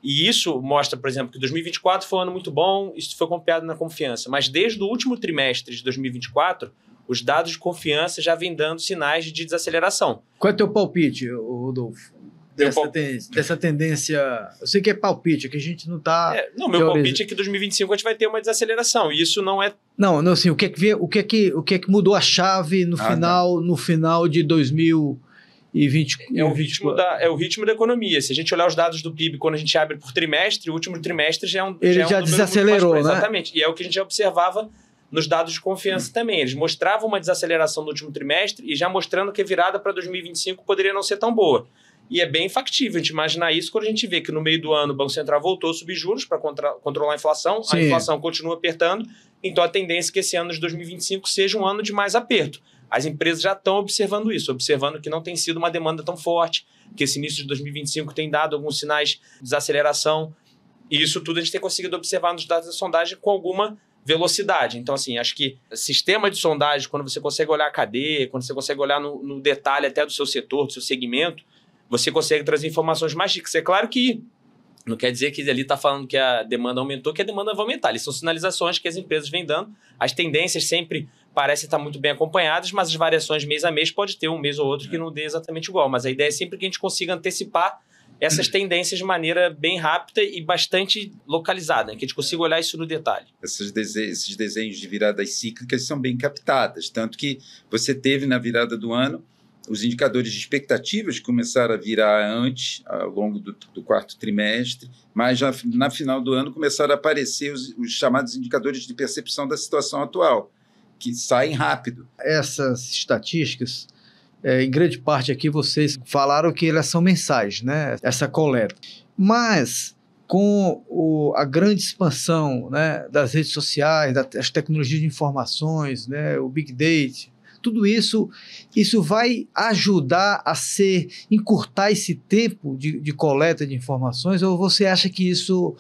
E isso mostra, por exemplo, que 2024 foi um ano muito bom, isso foi acompanhado na confiança. Mas desde o último trimestre de 2024, os dados de confiança já vêm dando sinais de desaceleração. Qual é o teu palpite, Rodolfo? Dessa tendência, eu sei que é palpite, que a gente não está... meu palpite é que em 2025 a gente vai ter uma desaceleração, e isso não é... Não, assim, o que é que mudou a chave no final de 2020? É o ritmo da economia. Se a gente olhar os dados do PIB quando a gente abre por trimestre, o último trimestre já é um Ele já desacelerou, né? Exatamente, e é o que a gente já observava nos dados de confiança também. Eles mostravam uma desaceleração no último trimestre e já mostrando que a virada para 2025 poderia não ser tão boa. E é bem factível a gente imaginar isso quando a gente vê que no meio do ano o Banco Central voltou a subir juros para controlar a inflação. Sim. A inflação continua apertando, então a tendência é que esse ano de 2025 seja um ano de mais aperto. As empresas já estão observando isso, observando que não tem sido uma demanda tão forte, que esse início de 2025 tem dado alguns sinais de desaceleração. E isso tudo a gente tem conseguido observar nos dados da sondagem com alguma velocidade. Então, assim, acho que sistema de sondagem, quando você consegue olhar a cadeia, quando você consegue olhar no detalhe até do seu setor, do seu segmento, você consegue trazer informações mais ricas. É claro que Não quer dizer que ali está falando que a demanda aumentou, que a demanda vai aumentar. Eles são sinalizações que as empresas vêm dando. As tendências sempre parecem estar muito bem acompanhadas, mas as variações mês a mês pode ter um mês ou outro que não dê exatamente igual. Mas a ideia é sempre que a gente consiga antecipar essas tendências de maneira bem rápida e bastante localizada, que a gente consiga olhar isso no detalhe. Esses desenhos de viradas cíclicas são bem captadas, tanto que você teve na virada do ano os indicadores de expectativas começaram a virar antes, ao longo do quarto trimestre, mas já na final do ano começaram a aparecer os chamados indicadores de percepção da situação atual, que saem rápido. Essas estatísticas, em grande parte aqui vocês falaram que elas são mensais, né? Essa coleta. Mas com a grande expansão, né, das redes sociais, das tecnologias de informações, né, o Big Data, tudo isso vai ajudar a encurtar esse tempo de coleta de informações, ou você acha que isso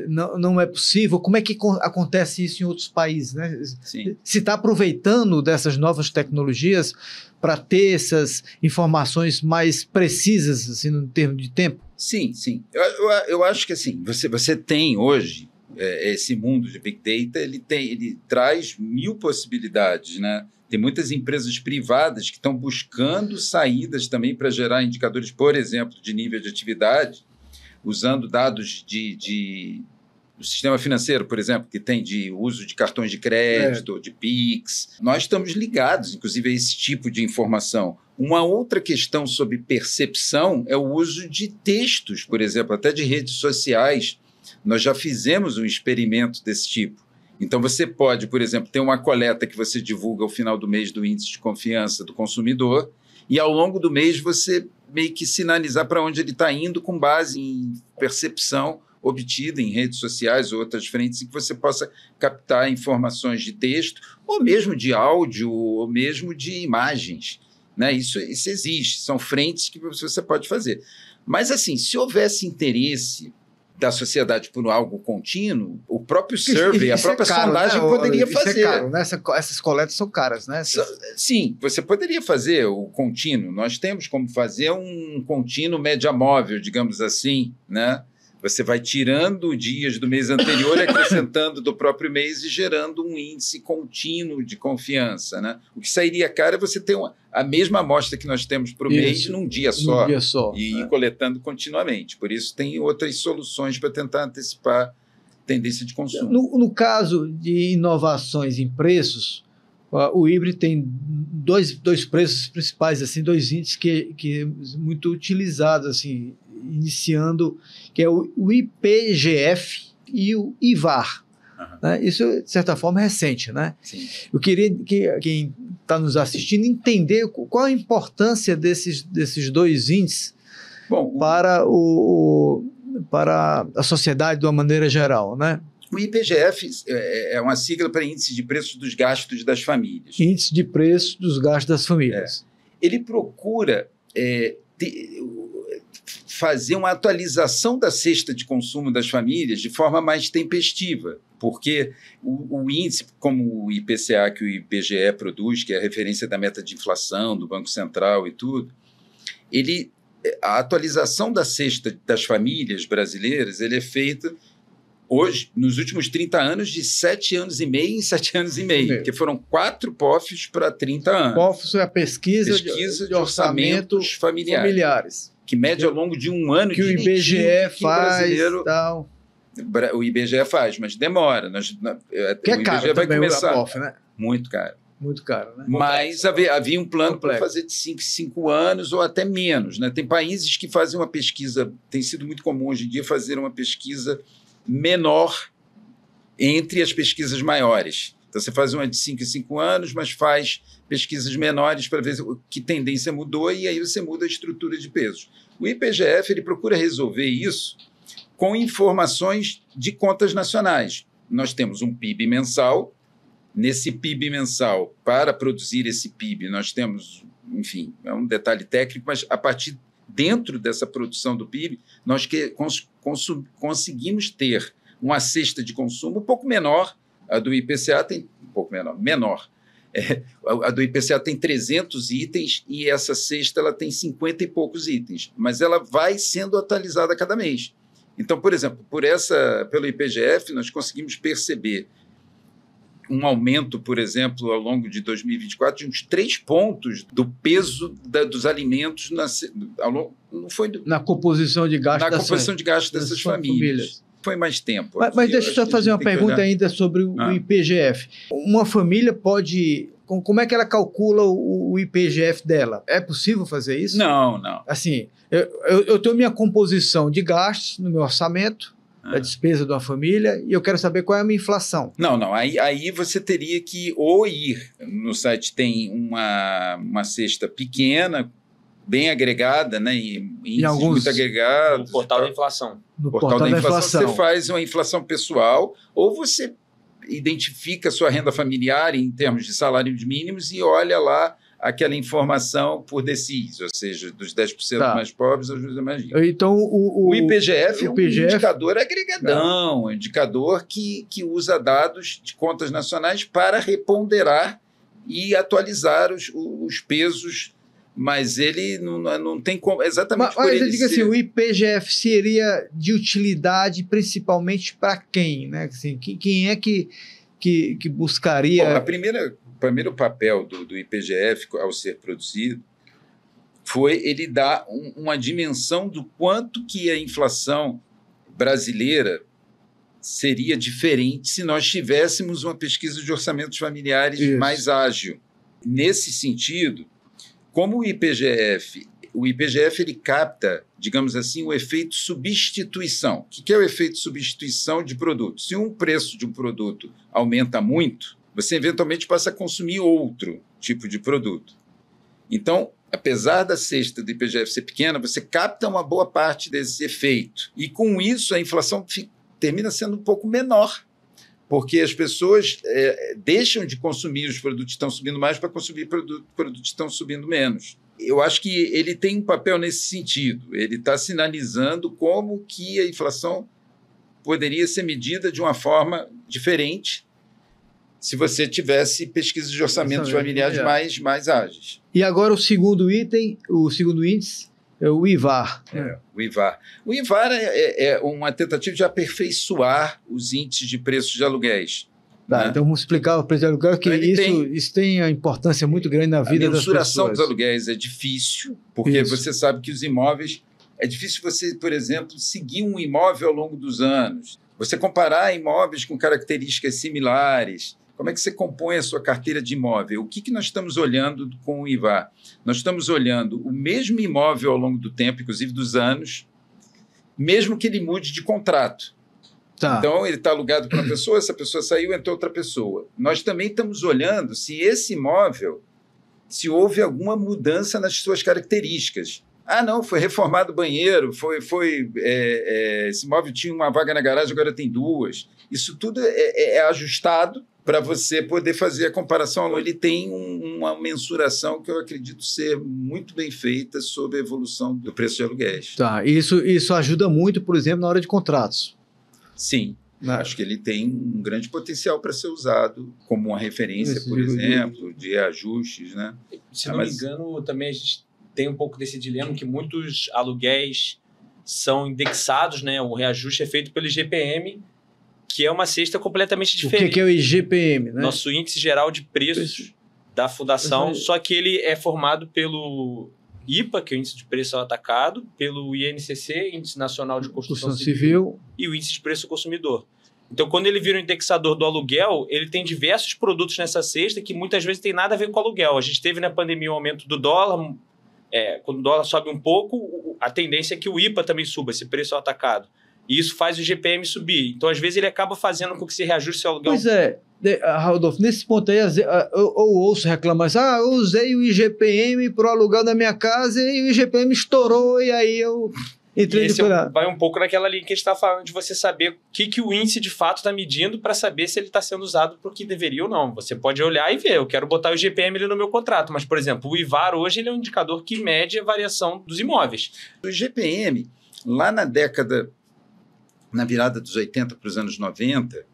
não é possível? Como é que acontece isso em outros países, né? Sim. Se está aproveitando dessas novas tecnologias para ter essas informações mais precisas, assim, no termo de tempo? Sim, sim. Eu acho que assim, você tem hoje esse mundo de Big Data, ele traz 1000 possibilidades, né? Tem muitas empresas privadas que estão buscando saídas também para gerar indicadores, por exemplo, de nível de atividade, usando dados do sistema financeiro, por exemplo, que tem de uso de cartões de crédito, de Pix. Nós estamos ligados, inclusive, a esse tipo de informação. Uma outra questão sobre percepção é o uso de textos, por exemplo, até de redes sociais. Nós já fizemos um experimento desse tipo. Então, você pode, por exemplo, ter uma coleta que você divulga ao final do mês do índice de confiança do consumidor e, ao longo do mês, você meio que sinalizar para onde ele está indo com base em percepção obtida em redes sociais ou outras frentes em que você possa captar informações de texto ou mesmo de áudio ou mesmo de imagens, né? Isso existe, são frentes que você pode fazer. Mas, assim, se houvesse interesse da sociedade por algo contínuo, o próprio survey, a própria sondagem poderia fazer. Isso é caro, né? Essas coletas são caras, né? Sim, você poderia fazer o contínuo. Nós temos como fazer um contínuo média móvel, digamos assim, né? Você vai tirando dias do mês anterior, acrescentando do próprio mês e gerando um índice contínuo de confiança, né? O que sairia caro é você ter a mesma amostra que nós temos para o mês num dia só. E ir coletando continuamente. Por isso, tem outras soluções para tentar antecipar tendência de consumo. No caso de inovações em preços, o Hybrid tem dois preços principais, assim, dois índices que é muito utilizados, assim, iniciando, que é o IPGF e o IVAR. Né? Isso, de certa forma, é recente, né? Sim. Eu queria que quem está nos assistindo entender qual a importância desses dois índices para a sociedade de uma maneira geral, né? O IPGF é uma sigla para Índice de Preços dos Gastos das Famílias. Índice de Preços dos Gastos das Famílias. Ele procura fazer uma atualização da cesta de consumo das famílias de forma mais tempestiva, porque o índice, como o IPCA que o IBGE produz, que é a referência da meta de inflação do Banco Central e tudo, a atualização da cesta das famílias brasileiras ele é feita hoje, nos últimos 30 anos, de 7 anos e meio em 7 anos e meio, porque foram 4 POFs para 30 anos. POFs é a pesquisa de orçamentos familiares. Que mede ao longo de um ano que o IBGE faz tal. O IBGE faz, mas demora. Que é caro vai também começar. O POF, né? Muito caro. Muito caro, né? Mas havia um plano para fazer de 5 anos ou até menos, né? Tem países que fazem uma pesquisa, tem sido muito comum hoje em dia fazer uma pesquisa menor entre as pesquisas maiores. Então, você faz uma de 5 em 5 anos, mas faz pesquisas menores para ver que tendência mudou e aí você muda a estrutura de pesos. O IPGF ele procura resolver isso com informações de contas nacionais. Nós temos um PIB mensal. Nesse PIB mensal, para produzir esse PIB, nós temos, enfim, é um detalhe técnico, mas a partir dentro dessa produção do PIB, nós conseguimos ter uma cesta de consumo um pouco menor, a do IPCA tem um pouco menor, A do IPCA tem 300 itens e essa cesta ela tem 50 e poucos itens, mas ela vai sendo atualizada a cada mês. Então, por exemplo, pelo IPGF, nós conseguimos perceber um aumento, por exemplo, ao longo de 2024, de uns 3 pontos do peso dos alimentos na composição de gasto dessas famílias. Foi mais tempo. Mas deixa eu só fazer uma pergunta ainda sobre o IPGF. Uma família pode... Como é que ela calcula o IPGF dela? É possível fazer isso? Não. Assim, eu tenho minha composição de gastos no meu orçamento, da despesa de uma família, e eu quero saber qual é a minha inflação. Não. Aí você teria que ou ir... No site tem uma cesta pequena, bem agregada, né? Em alguns... muito agregados. No portal da inflação. No portal da inflação. Você faz uma inflação pessoal, ou você identifica a sua renda familiar em termos de salários mínimos e olha lá aquela informação por DCIS, ou seja, dos 10% mais pobres aos mais ricos. Então, o IPGF é um indicador agregadão, um indicador que usa dados de contas nacionais para reponderar e atualizar os pesos, mas ele não tem como... Exatamente por ele eu digo assim, o IPGF seria de utilidade principalmente para quem? Né? Assim, quem é que buscaria... Bom, o primeiro papel do IPGF ao ser produzido foi ele dar uma dimensão do quanto que a inflação brasileira seria diferente se nós tivéssemos uma pesquisa de orçamentos familiares mais ágil. Nesse sentido, como o IPGF ele capta, digamos assim, o efeito substituição. O que é o efeito substituição de produto? Se um preço de um produto aumenta muito, você eventualmente passa a consumir outro tipo de produto. Então, apesar da cesta do IPGF ser pequena, você capta uma boa parte desse efeito. E com isso, a inflação termina sendo um pouco menor, porque as pessoas deixam de consumir os produtos que estão subindo mais para consumir produtos que estão subindo menos. Eu acho que ele tem um papel nesse sentido. Ele está sinalizando como que a inflação poderia ser medida de uma forma diferente se você tivesse pesquisas de orçamentos familiares mais ágeis. E agora o segundo índice é o IVAR. O IVAR. O IVAR é uma tentativa de aperfeiçoar os índices de preços de aluguéis. Então vamos explicar o preço de aluguel, que isso tem uma importância muito grande na vida das pessoas. A mensuração dos aluguéis é difícil, porque você sabe que os imóveis... É difícil você, por exemplo, seguir um imóvel ao longo dos anos. Você comparar imóveis com características similares. Como é que você compõe a sua carteira de imóvel? O que nós estamos olhando com o IVAR? Nós estamos olhando o mesmo imóvel ao longo do tempo, inclusive dos anos, mesmo que ele mude de contrato. Então, ele está alugado para uma pessoa, essa pessoa saiu, entrou outra pessoa. Nós também estamos olhando se esse imóvel, se houve alguma mudança nas suas características. Não, foi reformado o banheiro, esse imóvel tinha uma vaga na garagem, agora tem 2. Isso tudo é ajustado para você poder fazer a comparação. Ele tem uma mensuração que eu acredito ser muito bem feita sobre a evolução do preço de aluguéis. Isso ajuda muito, por exemplo, na hora de contratos. Sim, acho que ele tem um grande potencial para ser usado como uma referência, por exemplo, de ajustes. Né? Se não me engano, também a gente tem um pouco desse dilema que muitos aluguéis são indexados, né? O reajuste é feito pelo IGPM, que é uma cesta completamente diferente. O que é o IGPM? Né? Nosso Índice Geral de Preços da Fundação, só que ele é formado pelo IPA, que é o Índice de Preço ao Atacado, pelo INCC, Índice Nacional de Construção Civil, e o Índice de Preço ao Consumidor. Então, quando ele vira um indexador do aluguel, ele tem diversos produtos nessa cesta que muitas vezes tem nada a ver com o aluguel. A gente teve na pandemia o aumento do dólar, quando o dólar sobe um pouco, a tendência é que o IPA também suba, esse preço ao atacado. E isso faz o IGPM subir. Então, às vezes, ele acaba fazendo com que se reajuste seu aluguel. Pois é, Rodolfo, nesse ponto aí, eu ouço reclamar assim, eu usei o IGPM para o aluguel da minha casa e o IGPM estourou e aí eu entrei de vai um pouco naquela linha que a gente está falando de você saber o que o índice de fato está medindo para saber se ele está sendo usado para o que deveria ou não. Você pode olhar e ver, eu quero botar o IGPM ali no meu contrato, mas, por exemplo, o IVAR hoje ele é um indicador que mede a variação dos imóveis. O IGPM, lá na virada dos 80 para os anos 90,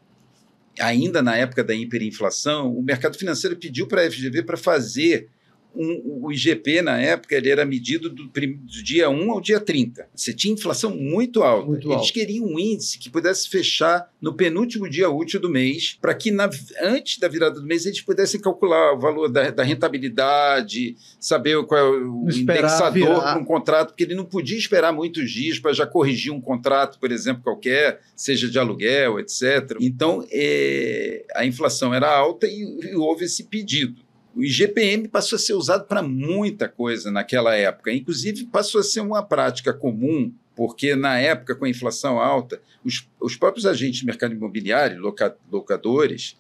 ainda na época da hiperinflação, o mercado financeiro pediu para a FGV para fazer o IGP, na época, ele era medido do dia 1 ao dia 30. Você tinha inflação muito alta. Eles queriam um índice que pudesse fechar no penúltimo dia útil do mês, para que antes da virada do mês eles pudessem calcular o valor da rentabilidade, saber qual é o indexador para um contrato, porque ele não podia esperar muitos dias para já corrigir um contrato, por exemplo, qualquer, seja de aluguel, etc. Então, a inflação era alta e houve esse pedido. O IGPM passou a ser usado para muita coisa naquela época, inclusive passou a ser uma prática comum, porque na época, com a inflação alta, os próprios agentes de mercado imobiliário, locadores,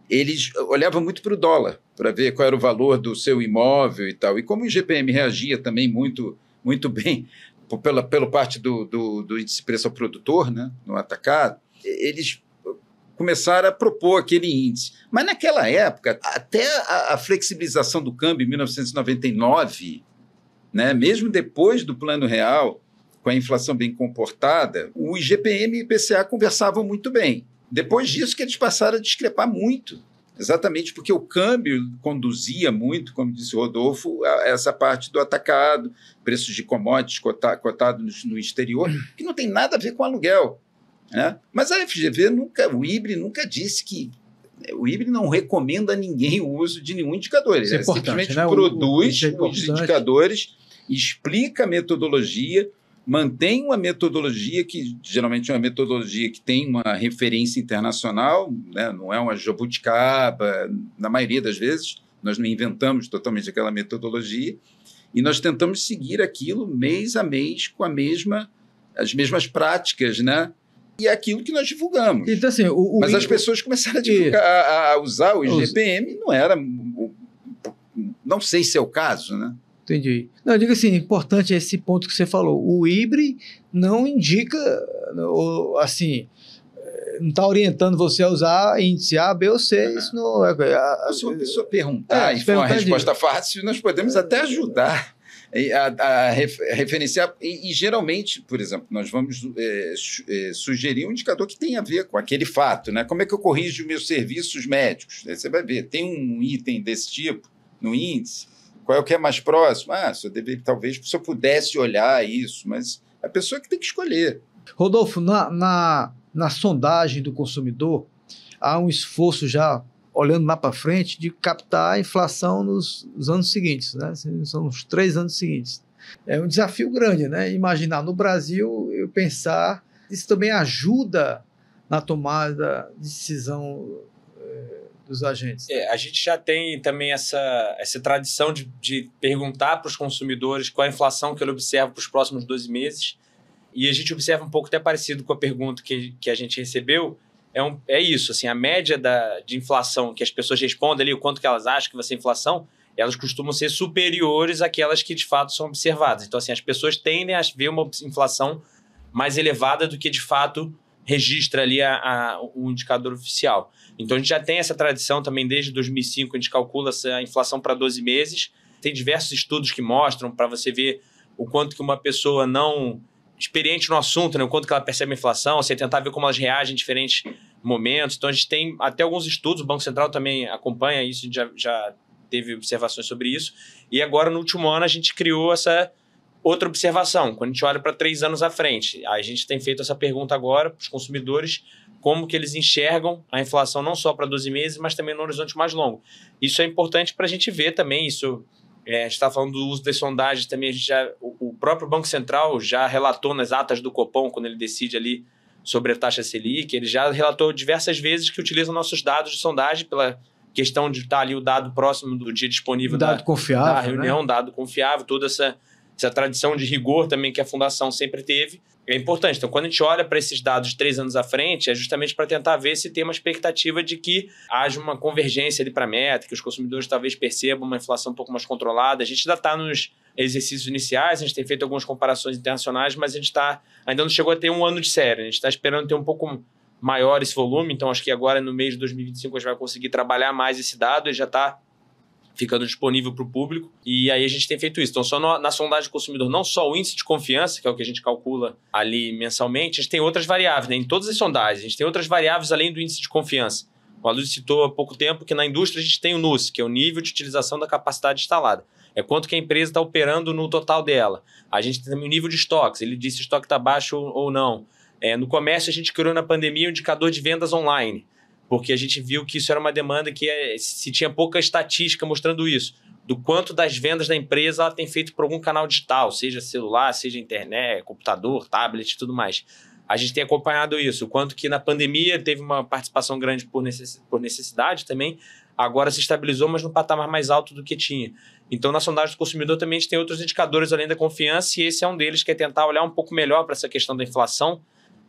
eles olhavam muito para o dólar, para ver qual era o valor do seu imóvel e tal. E como o IGPM reagia também muito, muito bem pela parte do índice de preço ao produtor, né, no atacado, eles começaram a propor aquele índice. Mas naquela época, até a flexibilização do câmbio em 1999, né, mesmo depois do Plano Real, com a inflação bem comportada, o IGPM e o IPCA conversavam muito bem. Depois disso que eles passaram a discrepar muito, exatamente porque o câmbio conduzia muito, como disse o Rodolfo, a essa parte do atacado, preços de commodities cotados no exterior, que não tem nada a ver com aluguel. Mas a FGV o IBRE nunca disse que... O IBRE não recomenda a ninguém o uso de nenhum indicador. Ele simplesmente produz os indicadores, explica a metodologia, mantém uma metodologia que geralmente é uma metodologia que tem uma referência internacional, né? Não é uma jabuticaba, na maioria das vezes. Nós não inventamos totalmente aquela metodologia e nós tentamos seguir aquilo mês a mês com as mesmas práticas, né? E é aquilo que nós divulgamos. Então, assim, mas as pessoas começaram a divulgar, a usar o IGPM, não era... Não sei se é o caso, né? Entendi. Não, eu digo assim, importante esse ponto que você falou. O IBRE não indica, assim, não está orientando você a usar índice A, B ou C. Isso não é... Se uma pessoa perguntar e for uma resposta fácil, nós podemos até ajudar a referenciar, e geralmente, por exemplo, nós vamos sugerir um indicador que tem a ver com aquele fato, né? Como é que eu corrijo meus serviços médicos? Aí você vai ver, tem um item desse tipo no índice, qual é o que é mais próximo? Talvez se eu pudesse olhar isso, mas a pessoa que tem que escolher. Rodolfo, na sondagem do consumidor, há um esforço já, olhando lá para frente, de captar a inflação nos anos seguintes, né? São os 3 anos seguintes. É um desafio grande, né? Imaginar no Brasil, eu pensar, isso também ajuda na tomada de decisão dos agentes. A gente já tem também essa tradição de perguntar para os consumidores qual a inflação que ele observa para os próximos 12 meses, e a gente observa um pouco até parecido com a pergunta que a gente recebeu. É isso, assim, a média de inflação que as pessoas respondem ali, o quanto que elas acham que vai ser inflação, elas costumam ser superiores àquelas que de fato são observadas. Então, assim, as pessoas tendem a ver uma inflação mais elevada do que de fato registra ali o indicador oficial. Então, a gente já tem essa tradição também desde 2005, a gente calcula essa inflação para 12 meses. Tem diversos estudos que mostram para você ver o quanto que uma pessoa não experiente no assunto, né, o quanto que ela percebe a inflação, você tentar ver como elas reagem em diferentes momentos. Então, a gente tem até alguns estudos, o Banco Central também acompanha isso, a gente já teve observações sobre isso. E agora, no último ano, a gente criou essa outra observação, quando a gente olha para 3 anos à frente. A gente tem feito essa pergunta agora para os consumidores, como que eles enxergam a inflação não só para 12 meses, mas também no horizonte mais longo. Isso é importante para a gente ver também, isso... a gente está falando do uso das sondagens também, o próprio Banco Central já relatou nas atas do Copom, quando ele decide ali sobre a taxa Selic, ele já relatou diversas vezes que utiliza nossos dados de sondagem pela questão de estar ali o dado próximo do dia disponível confiável, da reunião, né? Dado confiável, toda essa tradição de rigor também que a Fundação sempre teve. É importante. Então, quando a gente olha para esses dados de 3 anos à frente, é justamente para tentar ver se tem uma expectativa de que haja uma convergência ali para a meta, que os consumidores talvez percebam uma inflação um pouco mais controlada. A gente ainda está nos exercícios iniciais, a gente tem feito algumas comparações internacionais, mas a gente ainda não chegou a ter um ano de série. A gente está esperando ter um pouco maior esse volume, então acho que agora no mês de 2025 a gente vai conseguir trabalhar mais esse dado e já está ficando disponível para o público, e aí a gente tem feito isso. Então, só na sondagem do consumidor, não só o índice de confiança, que é o que a gente calcula ali mensalmente, a gente tem outras variáveis, né? Em todas as sondagens, a gente tem outras variáveis além do índice de confiança. O Aloysio citou há pouco tempo que na indústria a gente tem o NUS, que é o nível de utilização da capacidade instalada. É quanto que a empresa está operando no total dela. A gente tem também o nível de estoques. Ele disse se o estoque está baixo ou não. No comércio, a gente criou na pandemia um indicador de vendas online, porque a gente viu que isso era uma demanda que se tinha pouca estatística mostrando isso, do quanto das vendas da empresa ela tem feito por algum canal digital, seja celular, seja internet, computador, tablet e tudo mais. A gente tem acompanhado isso, o quanto que na pandemia teve uma participação grande por necessidade também, agora se estabilizou, mas num patamar mais alto do que tinha. Então, na sondagem do consumidor também a gente tem outros indicadores além da confiança, e esse é um deles, que é tentar olhar um pouco melhor para essa questão da inflação,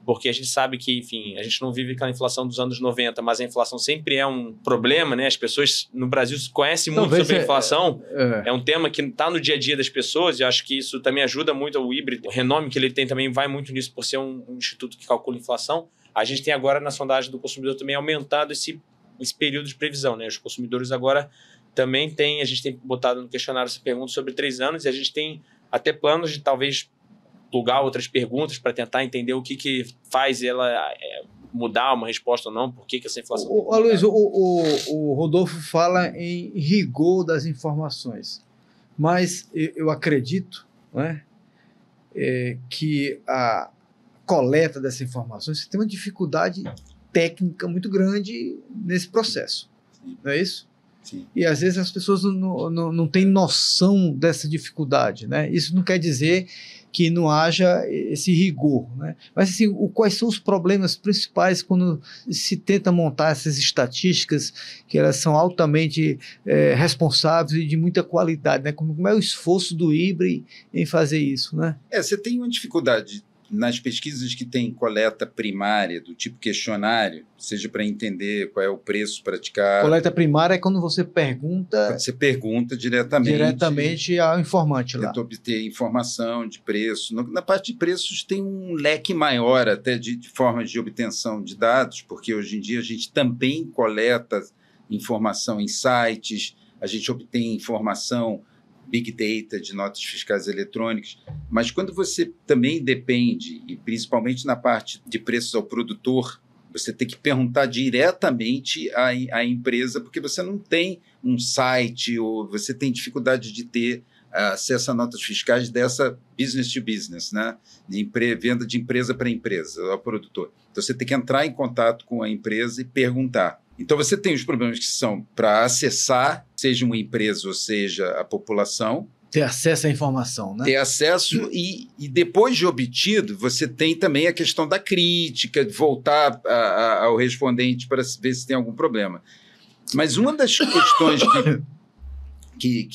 porque a gente sabe que, enfim, a gente não vive aquela inflação dos anos 90, mas a inflação sempre é um problema, né? As pessoas no Brasil conhecem muito sobre a inflação. É um tema que está no dia a dia das pessoas, e acho que isso também ajuda muito ao híbrido. O renome que ele tem também vai muito nisso, por ser um instituto que calcula inflação. A gente tem agora, na sondagem do consumidor, também aumentado esse período de previsão, né? Os consumidores agora também têm, a gente tem botado no questionário essa pergunta sobre 3 anos, e a gente tem até planos de talvez plugar outras perguntas para tentar entender o que faz ela mudar uma resposta ou não, por que essa inflação... Aloysio, o Rodolfo fala em rigor das informações, mas eu acredito, né, que a coleta dessas informações tem uma dificuldade técnica muito grande nesse processo, não é isso? Sim. E às vezes as pessoas não têm noção dessa dificuldade, né? Isso não quer dizer que não haja esse rigor, né? Mas assim, quais são os problemas principais quando se tenta montar essas estatísticas, que elas são altamente responsáveis e de muita qualidade, né? Como é o esforço do IBRE em fazer isso, né? Você tem uma dificuldade nas pesquisas que tem coleta primária, do tipo questionário, seja para entender qual é o preço praticado. Coleta primária é quando você pergunta... Você pergunta diretamente ao informante lá. Tenta obter informação de preço. Na parte de preços tem um leque maior até de formas de obtenção de dados, porque hoje em dia a gente também coleta informação em sites, a gente obtém informação Big Data, de notas fiscais eletrônicas, mas quando você também depende, e principalmente na parte de preços ao produtor, você tem que perguntar diretamente à empresa, porque você não tem um site, ou você tem dificuldade de ter acesso a notas fiscais dessa business to business, né? Venda de empresa para empresa, ao produtor. Então você tem que entrar em contato com a empresa e perguntar. Então, você tem os problemas que são para acessar, seja uma empresa ou seja a população. Ter acesso à informação, né? Ter acesso e depois de obtido, você tem também a questão da crítica, de voltar ao respondente para ver se tem algum problema. Mas uma das questões que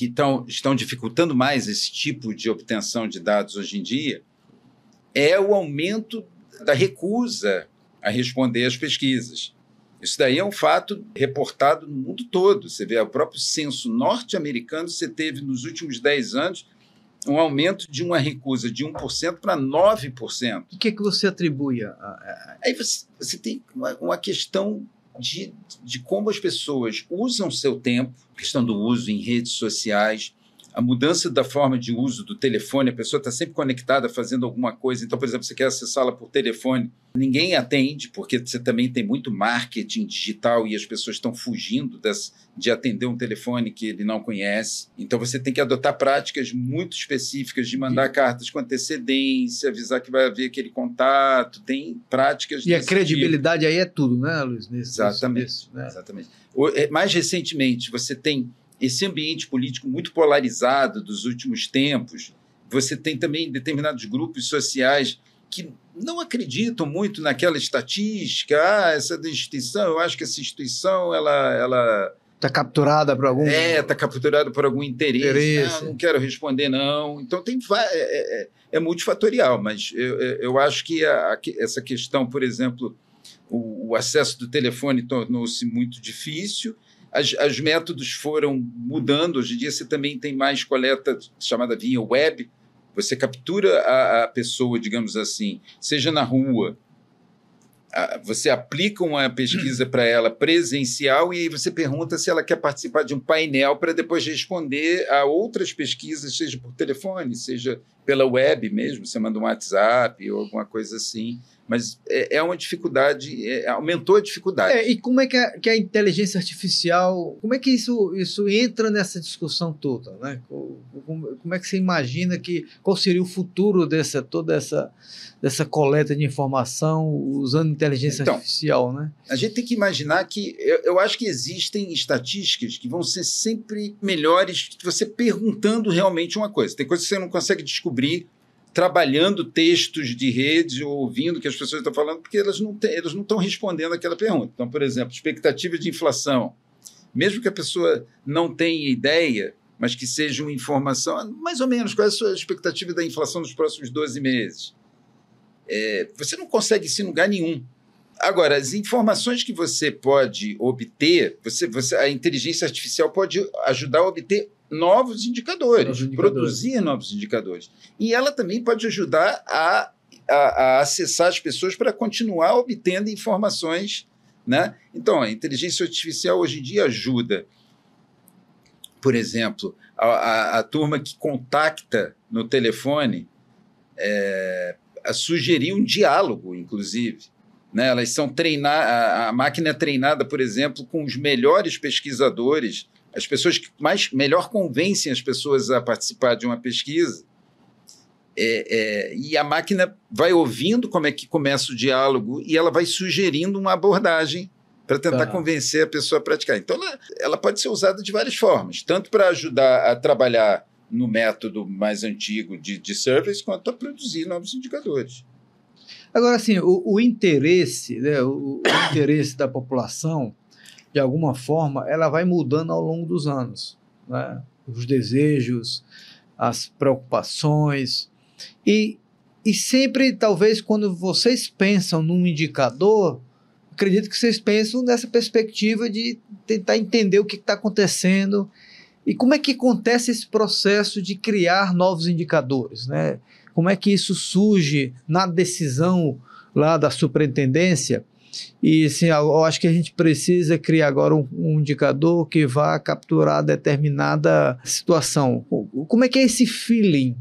estão dificultando mais esse tipo de obtenção de dados hoje em dia é o aumento da recusa a responder às pesquisas. Isso daí é um fato reportado no mundo todo. Você vê, o próprio censo norte-americano, você teve nos últimos 10 anos um aumento de uma recusa de 1% para 9%. O que você atribui Aí você tem uma questão de como as pessoas usam seu tempo, a questão do uso em redes sociais, a mudança da forma de uso do telefone, a pessoa está sempre conectada fazendo alguma coisa. Então, por exemplo, você quer acessá-la por telefone, ninguém atende, porque você também tem muito marketing digital e as pessoas estão fugindo de atender um telefone que ele não conhece. Então, você tem que adotar práticas muito específicas de mandar cartas com antecedência, avisar que vai haver aquele contato, tem práticas... E a credibilidade aí é tudo, né, Luiz? Exatamente. Mais recentemente, você tem esse ambiente político muito polarizado dos últimos tempos. Você tem também determinados grupos sociais que não acreditam muito naquela estatística. Essa instituição, eu acho que essa instituição ela está capturada por algum... está capturada por algum interesse. Não quero responder, não. Então, é multifatorial, mas eu acho que essa questão, por exemplo, o acesso do telefone tornou-se muito difícil. Os métodos foram mudando. Hoje em dia você também tem mais coleta chamada via web. Você captura a pessoa, digamos assim, seja na rua, você aplica uma pesquisa para ela presencial e aí você pergunta se ela quer participar de um painel para depois responder a outras pesquisas, seja por telefone, seja pela web mesmo, você manda um WhatsApp ou alguma coisa assim, Mas é uma dificuldade, aumentou a dificuldade. E como é que a inteligência artificial, como é que isso entra nessa discussão toda, né? Como é que você imagina qual seria o futuro toda essa coleta de informação usando inteligência artificial, né? A gente tem que imaginar que eu acho que existem estatísticas que vão ser sempre melhores que você perguntando realmente uma coisa. Tem coisas que você não consegue descobrir trabalhando textos de rede ou ouvindo o que as pessoas estão falando, porque eles não estão respondendo aquela pergunta. Então, por exemplo, expectativa de inflação. Mesmo que a pessoa não tenha ideia, mas que seja uma informação, mais ou menos, qual é a sua expectativa da inflação nos próximos 12 meses? Você não consegue isso em lugar nenhum. Agora, as informações que você pode obter, a inteligência artificial pode ajudar a obter novos indicadores, produzir novos indicadores. E ela também pode ajudar a acessar as pessoas para continuar obtendo informações, né? Então, a inteligência artificial hoje em dia ajuda, por exemplo, a turma que contacta no telefone a sugerir um diálogo, inclusive. Né? Elas são a máquina é treinada, por exemplo, com os melhores pesquisadores, as pessoas que melhor convencem as pessoas a participar de uma pesquisa, e a máquina vai ouvindo como é que começa o diálogo e ela vai sugerindo uma abordagem para tentar convencer a pessoa a praticar. Então, ela pode ser usada de várias formas, tanto para ajudar a trabalhar no método mais antigo de surveys, quanto a produzir novos indicadores. Agora, assim, o interesse, né, o interesse da população, de alguma forma, ela vai mudando ao longo dos anos, né? Os desejos, as preocupações, e sempre, talvez, quando vocês pensam num indicador, acredito que vocês pensam nessa perspectiva de tentar entender o que está acontecendo e como é que acontece esse processo de criar novos indicadores, né? Como é que isso surge na decisão lá da superintendência? E assim, eu acho que a gente precisa criar agora um indicador que vá capturar determinada situação. Como é que é esse feeling,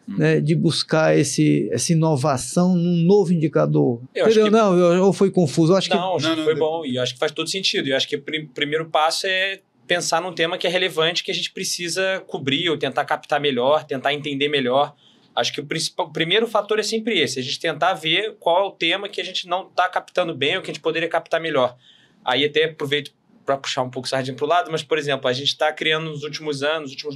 né, de buscar essa inovação num novo indicador? Entendeu? Não, ou foi confuso? Eu acho que foi bom e eu acho que faz todo sentido. E eu acho que o primeiro passo é pensar num tema que é relevante, que a gente precisa cobrir ou tentar captar melhor, tentar entender melhor. Acho que o primeiro fator é sempre esse, a gente tentar ver qual é o tema que a gente não está captando bem ou que a gente poderia captar melhor. Aí até aproveito para puxar um pouco o sardinha para o lado, mas, por exemplo, a gente está criando nos últimos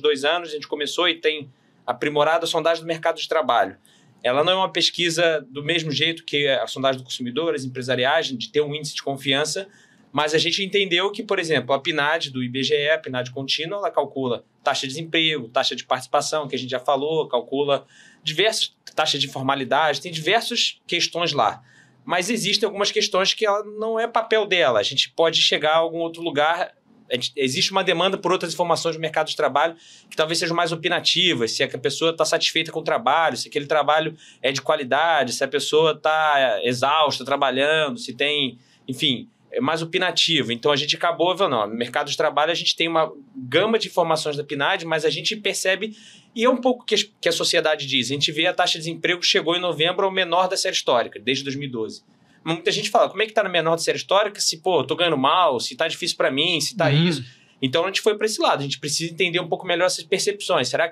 2 anos, a gente começou e tem aprimorado a sondagem do mercado de trabalho. Ela não é uma pesquisa do mesmo jeito que a sondagem do consumidor, as empresariais, de ter um índice de confiança, mas a gente entendeu que, por exemplo, a PNAD do IBGE, a PNAD contínua, ela calcula taxa de desemprego, taxa de participação, que a gente já falou, calcula diversas taxas de informalidade, tem diversas questões lá. Mas existem algumas questões que ela não é papel dela. A gente pode chegar a algum outro lugar. Existe uma demanda por outras informações do mercado de trabalho que talvez sejam mais opinativas, se a pessoa está satisfeita com o trabalho, se aquele trabalho é de qualidade, se a pessoa está exausta trabalhando, se tem, enfim, é mais opinativo. Então a gente acabou vendo, no mercado de trabalho a gente tem uma gama de informações da PNAD, mas a gente percebe, e é um pouco que a sociedade diz, a gente vê a taxa de desemprego chegou em novembro ao menor da série histórica, desde 2012. Muita gente fala, como é que está no menor da série histórica se, eu tô ganhando mal, se tá difícil para mim, se tá isso. Então a gente foi para esse lado, a gente precisa entender um pouco melhor essas percepções. Será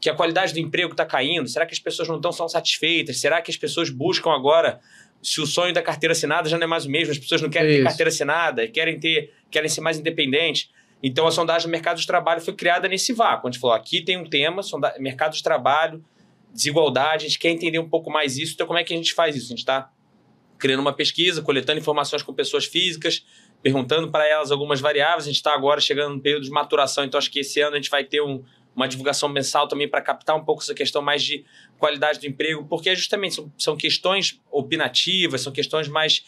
que a qualidade do emprego está caindo? Será que as pessoas não são satisfeitas? Será que as pessoas buscam agora, se o sonho da carteira assinada já não é mais o mesmo, as pessoas não querem ter carteira assinada, querem ser mais independentes? Então a sondagem do mercado de trabalho foi criada nesse vácuo. A gente falou, aqui tem um tema, mercado de trabalho, desigualdade, a gente quer entender um pouco mais isso, então como é que a gente faz isso? A gente está criando uma pesquisa, coletando informações com pessoas físicas, perguntando para elas algumas variáveis. A gente está agora chegando no período de maturação, então acho que esse ano a gente vai ter uma divulgação mensal também para captar um pouco essa questão mais de qualidade do emprego, porque justamente são questões opinativas, são questões mais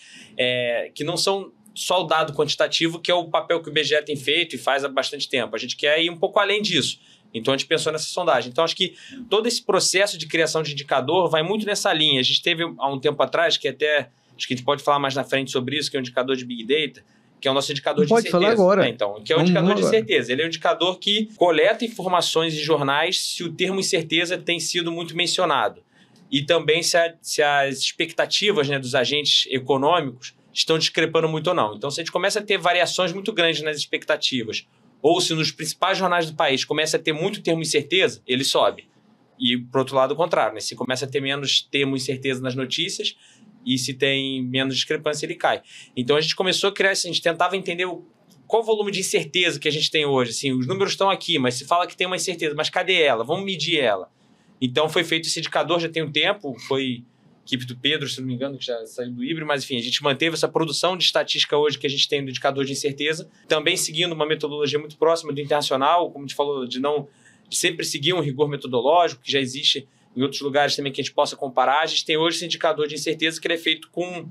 que não são só o dado quantitativo, que é o papel que o IBGE tem feito e faz há bastante tempo. A gente quer ir um pouco além disso. Então, a gente pensou nessa sondagem. Então, acho que todo esse processo de criação de indicador vai muito nessa linha. A gente teve, há um tempo atrás, que até acho que a gente pode falar mais na frente sobre isso, que é o indicador de Big Data, que é o nosso indicador de certeza. Pode falar agora. Então, que é o indicador de certeza. Ele é um indicador que coleta informações em jornais se o termo incerteza tem sido muito mencionado. e também se as expectativas, né, dos agentes econômicos estão discrepando muito ou não. Então, se a gente começa a ter variações muito grandes nas expectativas, ou se nos principais jornais do país começa a ter muito termo incerteza, ele sobe. E, por outro lado, o contrário, né? Se começa a ter menos termo incerteza nas notícias e se tem menos discrepância, ele cai. Então, a gente começou a criar, assim, a gente tentava entender qual o volume de incerteza que a gente tem hoje. Assim, os números estão aqui, mas se fala que tem uma incerteza, mas cadê ela? Vamos medir ela. Então, foi feito esse indicador já tem um tempo, foi equipe do Pedro, se não me engano, que já saiu do híbrido, mas enfim, a gente manteve essa produção de estatística hoje que a gente tem do indicador de incerteza, também seguindo uma metodologia muito próxima do internacional, como a gente falou, de sempre seguir um rigor metodológico, que já existe em outros lugares também que a gente possa comparar. A gente tem hoje esse indicador de incerteza que ele é feito com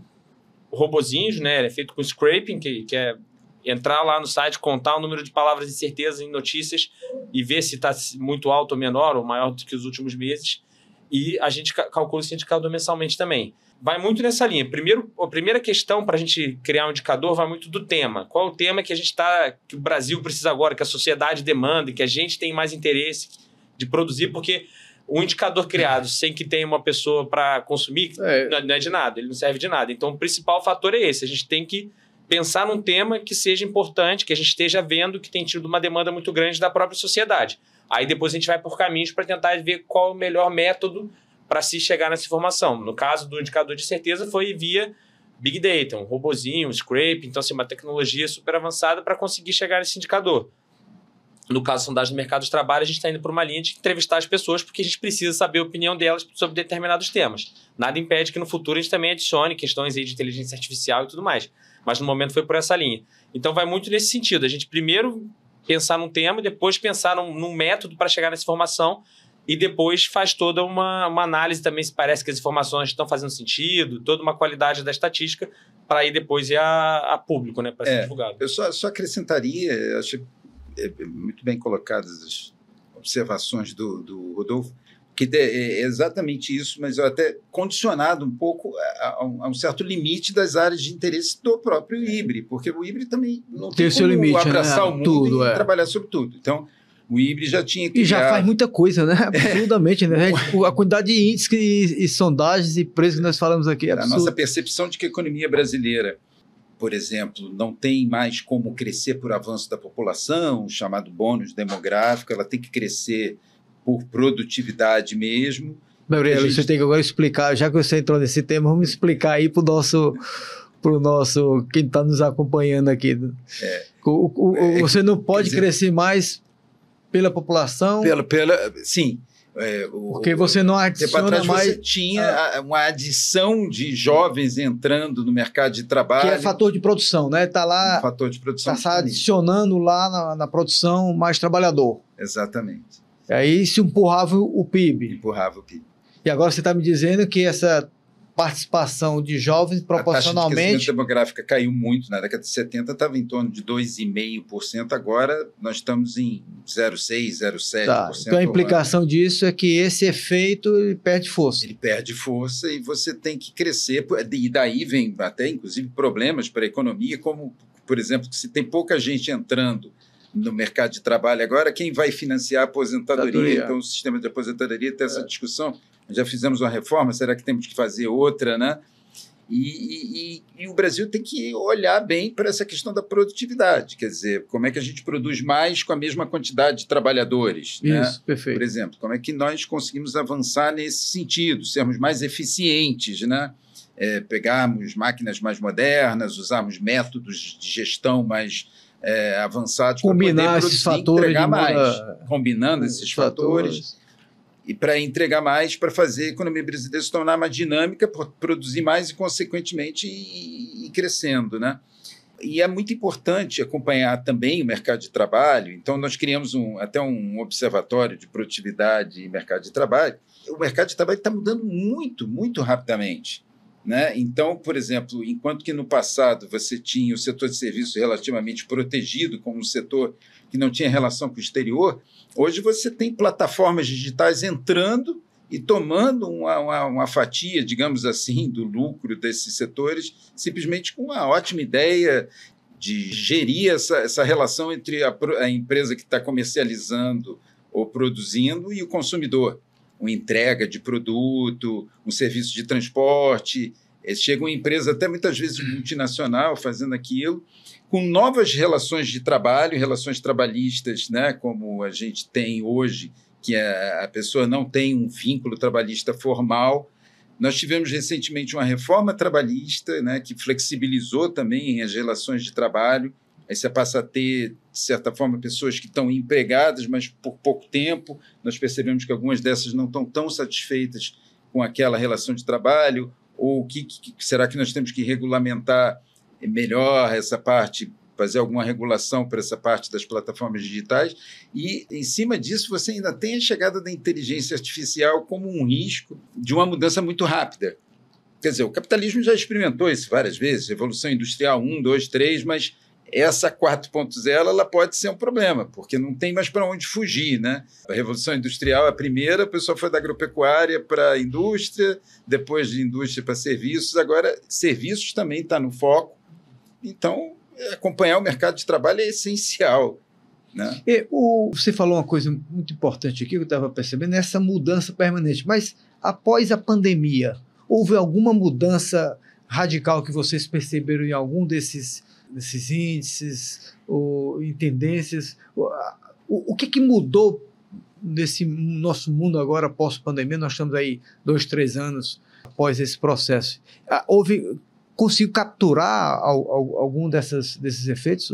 robozinhos, né? Ele é feito com scraping, que é entrar lá no site, contar o número de palavras de incerteza em notícias e ver se está muito alto ou menor, ou maior do que os últimos meses. E a gente calcula esse indicador mensalmente também. Vai muito nessa linha. A primeira questão para a gente criar um indicador vai muito do tema. Qual é o tema que que o Brasil precisa agora, que a sociedade demanda, que a gente tem mais interesse de produzir, porque o indicador criado sem que tenha uma pessoa para consumir não é de nada, ele não serve de nada. Então, o principal fator é esse. A gente tem que pensar num tema que seja importante, que a gente esteja vendo que tem tido uma demanda muito grande da própria sociedade. Aí depois a gente vai por caminhos para tentar ver qual é o melhor método para se chegar nessa informação. No caso do indicador de certeza, foi via Big Data, um robozinho, um scrape, então assim, uma tecnologia super avançada para conseguir chegar nesse indicador. No caso, sondagem do mercado de trabalho, a gente está indo por uma linha de entrevistar as pessoas porque a gente precisa saber a opinião delas sobre determinados temas. Nada impede que no futuro a gente também adicione questões aí de inteligência artificial e tudo mais. Mas no momento foi por essa linha. Então vai muito nesse sentido. A gente primeiro pensar num tema, depois pensar num método para chegar nessa informação e depois faz toda uma análise também se parece que as informações estão fazendo sentido, toda uma qualidade da estatística para ir depois ir a público, né, para ser divulgado. Eu só acrescentaria, acho muito bem colocadas as observações do Rodolfo, que é exatamente isso, mas eu até condicionado um pouco a um certo limite das áreas de interesse do próprio IBRE, porque o IBRE também não tem seu limite, abraçar, né, o mundo tudo, e trabalhar sobre tudo. Então, o IBRE já tinha que... E já faz muita coisa, né? Absurdamente, né? A quantidade de índices e sondagens e preços que nós falamos aqui é absurda. A nossa percepção de que a economia brasileira, por exemplo, não tem mais como crescer por avanço da população, chamado bônus demográfico, ela tem que crescer por produtividade mesmo. Gabriel, você tem que agora explicar, já que você entrou nesse tema, vamos explicar aí para o nosso quem está nos acompanhando aqui. Você não pode crescer mais pela população? Sim. Porque você não adiciona mais... Você tinha uma adição de jovens entrando no mercado de trabalho. Que é fator de produção, né? Está lá... Fator de produção. Está adicionando lá na produção mais trabalhador. Exatamente. Aí se empurrava o PIB. Empurrava o PIB. E agora você está me dizendo que essa participação de jovens proporcionalmente... A taxa de crescimento demográfica caiu muito. Na década de 70 estava em torno de 2,5%. Agora nós estamos em 0,6%, 0,7%. Tá. Então a implicação disso é que esse efeito ele perde força. Ele perde força e você tem que crescer. E daí vem até, inclusive, problemas para a economia, como, por exemplo, se tem pouca gente entrando no mercado de trabalho agora, quem vai financiar a aposentadoria? Então, o sistema de aposentadoria tem essa discussão. Já fizemos uma reforma, será que temos que fazer outra, né? E o Brasil tem que olhar bem para essa questão da produtividade, quer dizer, como é que a gente produz mais com a mesma quantidade de trabalhadores? Isso, né? Perfeito. Por exemplo, como é que nós conseguimos avançar nesse sentido, sermos mais eficientes, né? Pegarmos máquinas mais modernas, usarmos métodos de gestão mais avançados para poder produzir, entregar mais, combinando esses fatores. E para entregar mais, para fazer a economia brasileira se tornar mais dinâmica, produzir mais e, consequentemente, ir crescendo, né? E é muito importante acompanhar também o mercado de trabalho. Então, nós criamos até um observatório de produtividade e mercado de trabalho. O mercado de trabalho está mudando muito, muito rapidamente, né? Então, por exemplo, enquanto que no passado você tinha o setor de serviços relativamente protegido como um setor que não tinha relação com o exterior, hoje você tem plataformas digitais entrando e tomando uma fatia, digamos assim, do lucro desses setores, simplesmente com uma ótima ideia de gerir essa relação entre a empresa que está comercializando ou produzindo e o consumidor, uma entrega de produto, um serviço de transporte. Chega uma empresa, até muitas vezes multinacional, fazendo aquilo, com novas relações de trabalho, relações trabalhistas, né, como a gente tem hoje, que a pessoa não tem um vínculo trabalhista formal. Nós tivemos recentemente uma reforma trabalhista, né, que flexibilizou também as relações de trabalho. Aí você passa a ter, de certa forma, pessoas que estão empregadas, mas por pouco tempo. Nós percebemos que algumas dessas não estão tão satisfeitas com aquela relação de trabalho, ou será que nós temos que regulamentar melhor essa parte, fazer alguma regulação para essa parte das plataformas digitais? E, em cima disso, você ainda tem a chegada da inteligência artificial como um risco de uma mudança muito rápida. Quer dizer, o capitalismo já experimentou isso várias vezes, Revolução Industrial 1, 2, 3, mas essa 4.0 ela pode ser um problema, porque não tem mais para onde fugir, né? A Revolução Industrial, a primeira, o pessoal foi da agropecuária para a indústria, depois de indústria para serviços, agora serviços também está no foco. Então, acompanhar o mercado de trabalho é essencial, né? Você falou uma coisa muito importante aqui que eu estava percebendo, essa mudança permanente. Mas, após a pandemia, houve alguma mudança radical que vocês perceberam em algum desses índices ou em tendências? O que mudou nesse nosso mundo agora pós-pandemia? Nós estamos aí 2, 3 anos após esse processo. Conseguiu capturar algum desses efeitos?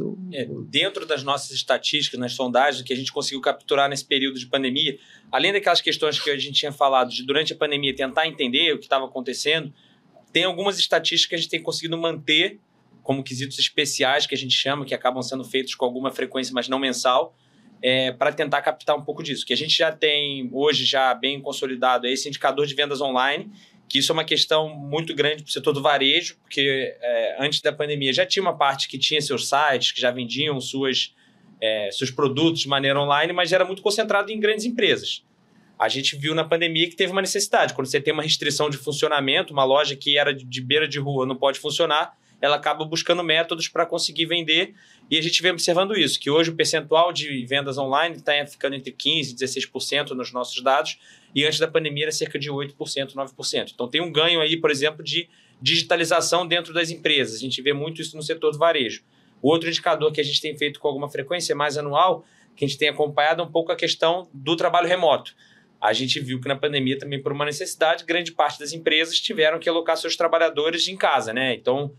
Dentro das nossas estatísticas, nas sondagens que a gente conseguiu capturar nesse período de pandemia, além daquelas questões que a gente tinha falado de durante a pandemia tentar entender o que estava acontecendo, tem algumas estatísticas que a gente tem conseguido manter como quesitos especiais, que a gente chama, que acabam sendo feitos com alguma frequência, mas não mensal, para tentar captar um pouco disso. Que a gente já tem hoje já bem consolidado esse indicador de vendas online, que isso é uma questão muito grande para o setor do varejo, porque antes da pandemia já tinha uma parte que tinha seus sites, que já vendiam seus produtos de maneira online, mas era muito concentrado em grandes empresas. A gente viu na pandemia que teve uma necessidade. Quando você tem uma restrição de funcionamento, uma loja que era de beira de rua não pode funcionar, ela acaba buscando métodos para conseguir vender, e a gente vem observando isso, que hoje o percentual de vendas online está ficando entre 15% e 16% nos nossos dados, e antes da pandemia era cerca de 8%, 9%. Então tem um ganho aí, por exemplo, de digitalização dentro das empresas. A gente vê muito isso no setor do varejo. O outro indicador que a gente tem feito com alguma frequência, mais anual, que a gente tem acompanhado um pouco a questão do trabalho remoto. A gente viu que na pandemia também, por uma necessidade, grande parte das empresas tiveram que alocar seus trabalhadores em casa, né? Então,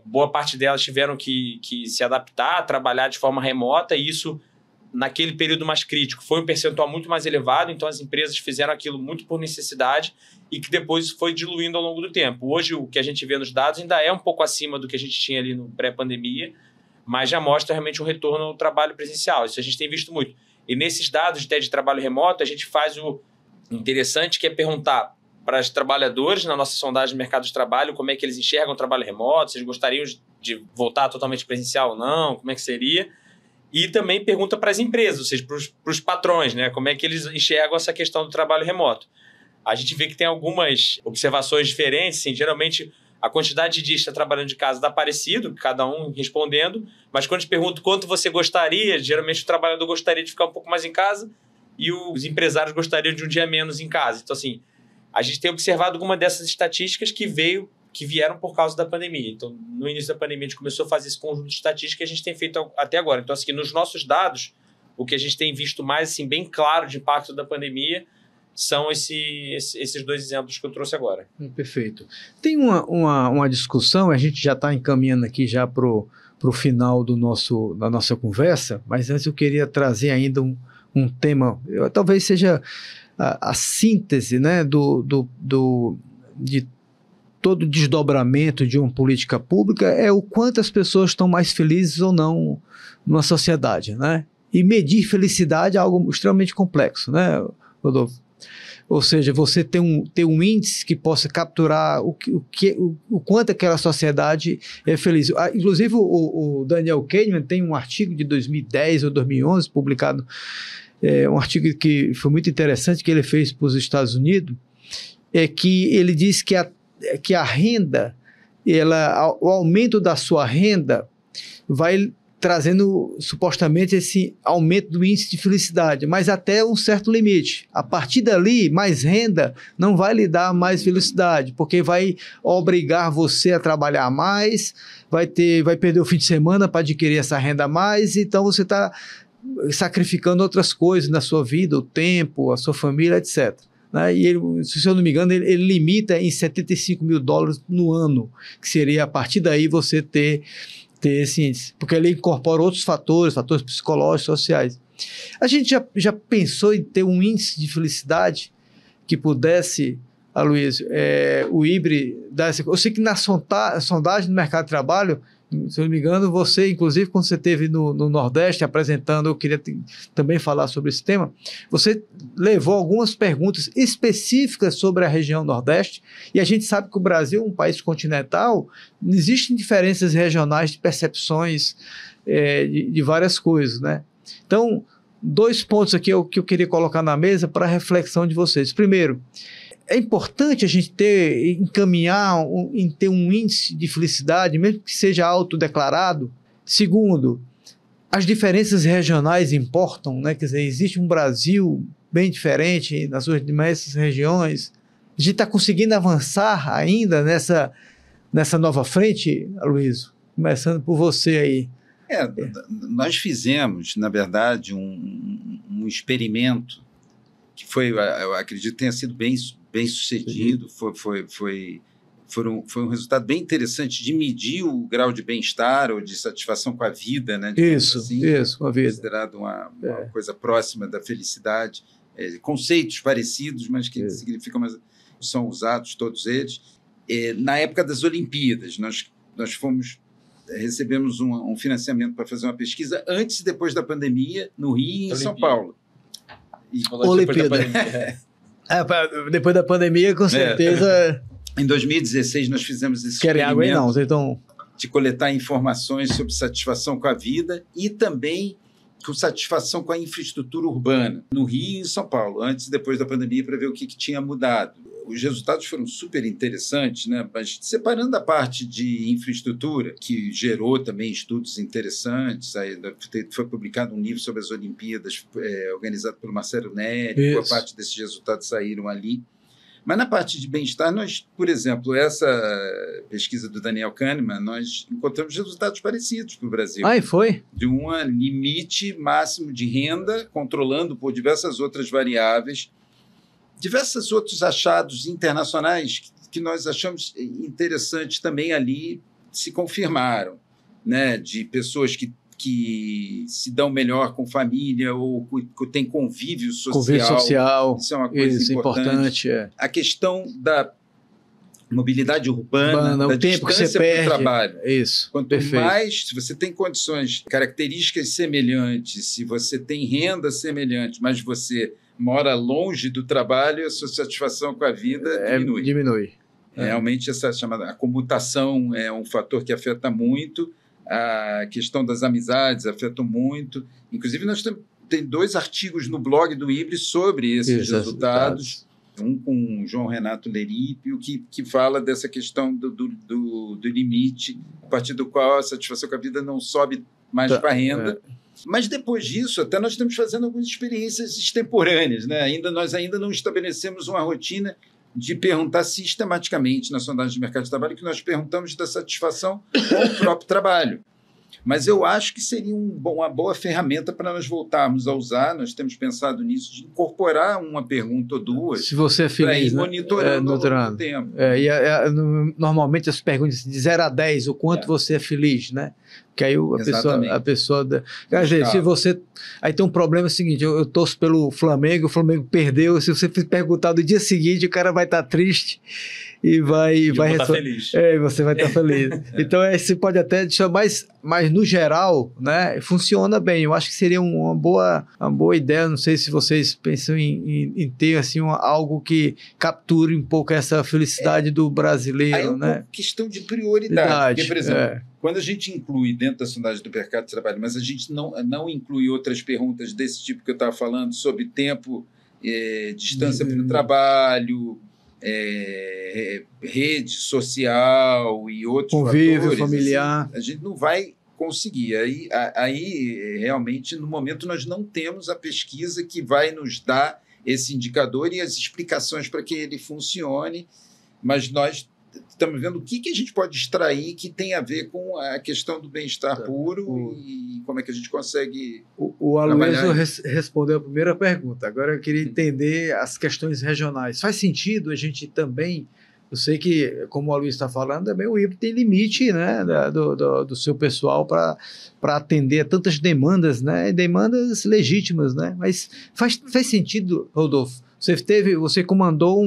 boa parte delas tiveram que se adaptar, trabalhar de forma remota, e isso, naquele período mais crítico, foi um percentual muito mais elevado. Então as empresas fizeram aquilo muito por necessidade e que depois foi diluindo ao longo do tempo. Hoje o que a gente vê nos dados ainda é um pouco acima do que a gente tinha ali no pré-pandemia, mas já mostra realmente um retorno ao trabalho presencial. Isso a gente tem visto muito. E nesses dados de trabalho remoto, a gente faz o interessante, que é perguntar para os trabalhadores, na nossa sondagem de mercado de trabalho, como é que eles enxergam o trabalho remoto, se eles gostariam de voltar totalmente presencial ou não, como é que seria. E também pergunta para as empresas, ou seja, para os patrões, né, como é que eles enxergam essa questão do trabalho remoto. A gente vê que tem algumas observações diferentes, assim, geralmente a quantidade de dias que está trabalhando de casa dá parecido, cada um respondendo, mas quando te pergunto quanto você gostaria, geralmente o trabalhador gostaria de ficar um pouco mais em casa e os empresários gostariam de um dia menos em casa. Então, assim, a gente tem observado alguma dessas estatísticas que vieram por causa da pandemia. Então, no início da pandemia, a gente começou a fazer esse conjunto de estatísticas que a gente tem feito até agora. Então, assim, nos nossos dados, o que a gente tem visto mais, assim, bem claro de impacto da pandemia são esses dois exemplos que eu trouxe agora. Perfeito. Tem uma discussão, a gente já está encaminhando aqui já para o final da nossa conversa, mas antes eu queria trazer ainda um tema, talvez seja a síntese, né, de todo desdobramento de uma política pública, é o quanto as pessoas estão mais felizes ou não numa sociedade, né? E medir felicidade é algo extremamente complexo, né, Rodolfo? Ou seja, você ter um índice que possa capturar o quanto aquela sociedade é feliz. Inclusive, o Daniel Kahneman tem um artigo de 2010 ou 2011 publicado, um artigo que foi muito interessante, que ele fez para os Estados Unidos, que ele diz que a renda, o aumento da sua renda vai trazendo supostamente esse aumento do índice de felicidade, mas até um certo limite. A partir dali, mais renda não vai lhe dar mais felicidade, porque vai obrigar você a trabalhar mais, vai perder o fim de semana para adquirir essa renda a mais, então você está sacrificando outras coisas na sua vida, o tempo, a sua família, etc. Né? E ele, se eu não me engano, ele limita em $75 mil no ano, que seria a partir daí você ter esse índice, porque ele incorpora outros fatores psicológicos, sociais. A gente já pensou em ter um índice de felicidade que pudesse, Aloysio, o IBRE dar essa... Eu sei que na sondagem do mercado de trabalho, se eu não me engano, você, inclusive, quando você esteve no Nordeste apresentando, eu queria também falar sobre esse tema, você levou algumas perguntas específicas sobre a região Nordeste, e a gente sabe que o Brasil é um país continental, existem diferenças regionais de percepções de várias coisas, né? Então, 2 pontos aqui que eu queria colocar na mesa para a reflexão de vocês. Primeiro, é importante a gente encaminhar em ter um índice de felicidade, mesmo que seja autodeclarado. Segundo, as diferenças regionais importam, né? Quer dizer, existe um Brasil bem diferente nas suas diversas regiões. A gente está conseguindo avançar ainda nessa nova frente, Aloysio? Começando por você aí. Nós fizemos, na verdade, um experimento que foi, eu acredito que tenha sido bem sucedido, foi um resultado bem interessante de medir o grau de bem-estar ou de satisfação com a vida, né? Isso, com a vida. Considerado uma coisa próxima da felicidade, conceitos parecidos, mas que significam, mas são usados todos eles. Na época das Olimpíadas, nós recebemos um financiamento para fazer uma pesquisa antes e depois da pandemia, no Rio e em São Paulo. Olimpíada. Depois da pandemia, com certeza. Em 2016, nós fizemos esse Querem água aí, não? Então... de coletar informações sobre satisfação com a vida e também com satisfação com a infraestrutura urbana, no Rio e em São Paulo, antes e depois da pandemia, para ver o que tinha mudado. Os resultados foram super interessantes, né? Mas separando a parte de infraestrutura, que gerou também estudos interessantes, aí foi publicado um livro sobre as Olimpíadas, organizado pelo Marcelo Neri, boa parte desses resultados saíram ali. Mas na parte de bem-estar, nós, por exemplo, essa pesquisa do Daniel Kahneman, nós encontramos resultados parecidos para o Brasil. E foi? De um limite máximo de renda, controlando por diversas outras variáveis, diversos outros achados internacionais que nós achamos interessantes também ali se confirmaram, né? De pessoas que se dão melhor com família ou que têm convívio social. Convívio social. Isso é uma coisa importante. A questão da mobilidade urbana, da o tempo que você perde. Para o trabalho. Isso. Quanto mais, se você tem condições, características semelhantes, se você tem renda semelhante, mas você mora longe do trabalho, a sua satisfação com a vida diminui. Realmente, essa chamada comutação é um fator que afeta muito. A questão das amizades afeta muito. Inclusive, nós temos 2 artigos no blog do IBRE sobre esses resultados. Um com o João Renato Lerípio, que fala dessa questão do limite, a partir do qual a satisfação com a vida não sobe mais para a renda. Mas depois disso, até nós estamos fazendo algumas experiências extemporâneas, né? Nós ainda não estabelecemos uma rotina de perguntar sistematicamente na sondagem de mercado de trabalho, que nós perguntamos da satisfação com o próprio trabalho. Mas eu acho que seria uma boa ferramenta para nós voltarmos a usar. Nós temos pensado nisso, de incorporar uma pergunta ou 2. Se você é feliz, para ir monitorando ao longo do tempo. Normalmente as perguntas de 0 a 10, o quanto você é feliz, né? Que aí a pessoa... Quer dizer, se você... Aí tem um problema seguinte, eu torço pelo Flamengo, o Flamengo perdeu, se você perguntar no dia seguinte, o cara vai estar triste e vai estar feliz. Você vai estar feliz. Então, você pode até deixar mas no geral, né, funciona bem. Eu acho que seria uma boa ideia, não sei se vocês pensam em ter assim, algo que capture um pouco essa felicidade do brasileiro. Aí é uma questão de prioridade. Porque, por exemplo, quando a gente inclui dentro da sondagem do mercado de trabalho, mas a gente não inclui outras perguntas desse tipo que eu estava falando, sobre tempo, distância para o trabalho, rede social e outros convívio fatores, familiar. Assim, a gente não vai conseguir. Aí, realmente, no momento, nós não temos a pesquisa que vai nos dar esse indicador e as explicações para que ele funcione, mas nós estamos vendo o que a gente pode extrair que tem a ver com a questão do bem-estar puro e como é que a gente consegue. O Aloysio respondeu a primeira pergunta. Agora eu queria entender as questões regionais. Faz sentido a gente também. Eu sei que, como o Aloysio está falando, também o IBRE tem limite, né, do seu pessoal para atender a tantas demandas, né, demandas legítimas, né, mas faz sentido, Rodolfo. Você comandou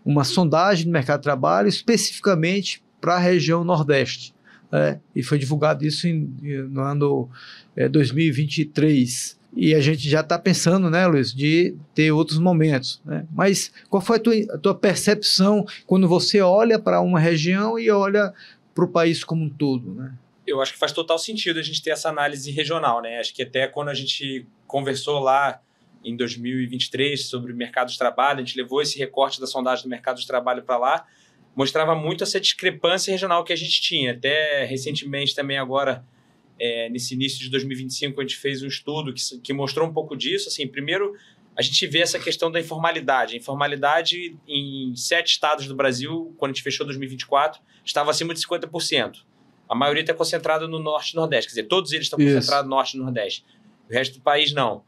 uma sondagem no mercado de trabalho especificamente para a região Nordeste, né, e foi divulgado isso no ano 2023. E a gente já está pensando, né, Luiz, de ter outros momentos, né? Mas qual foi a tua percepção quando você olha para uma região e olha para o país como um todo, né? Eu acho que faz total sentido a gente ter essa análise regional, né? Acho que até quando a gente conversou lá em 2023 sobre o mercado de trabalho, a gente levou esse recorte da sondagem do mercado de trabalho para lá, mostrava muito essa discrepância regional que a gente tinha. Até recentemente também agora, nesse início de 2025, a gente fez um estudo que mostrou um pouco disso. Assim, primeiro, a gente vê essa questão da informalidade. A informalidade em 7 estados do Brasil, quando a gente fechou 2024, estava acima de 50%. A maioria está concentrada no Norte e Nordeste. Quer dizer, todos eles estão concentrados no Norte e Nordeste. O resto do país, não.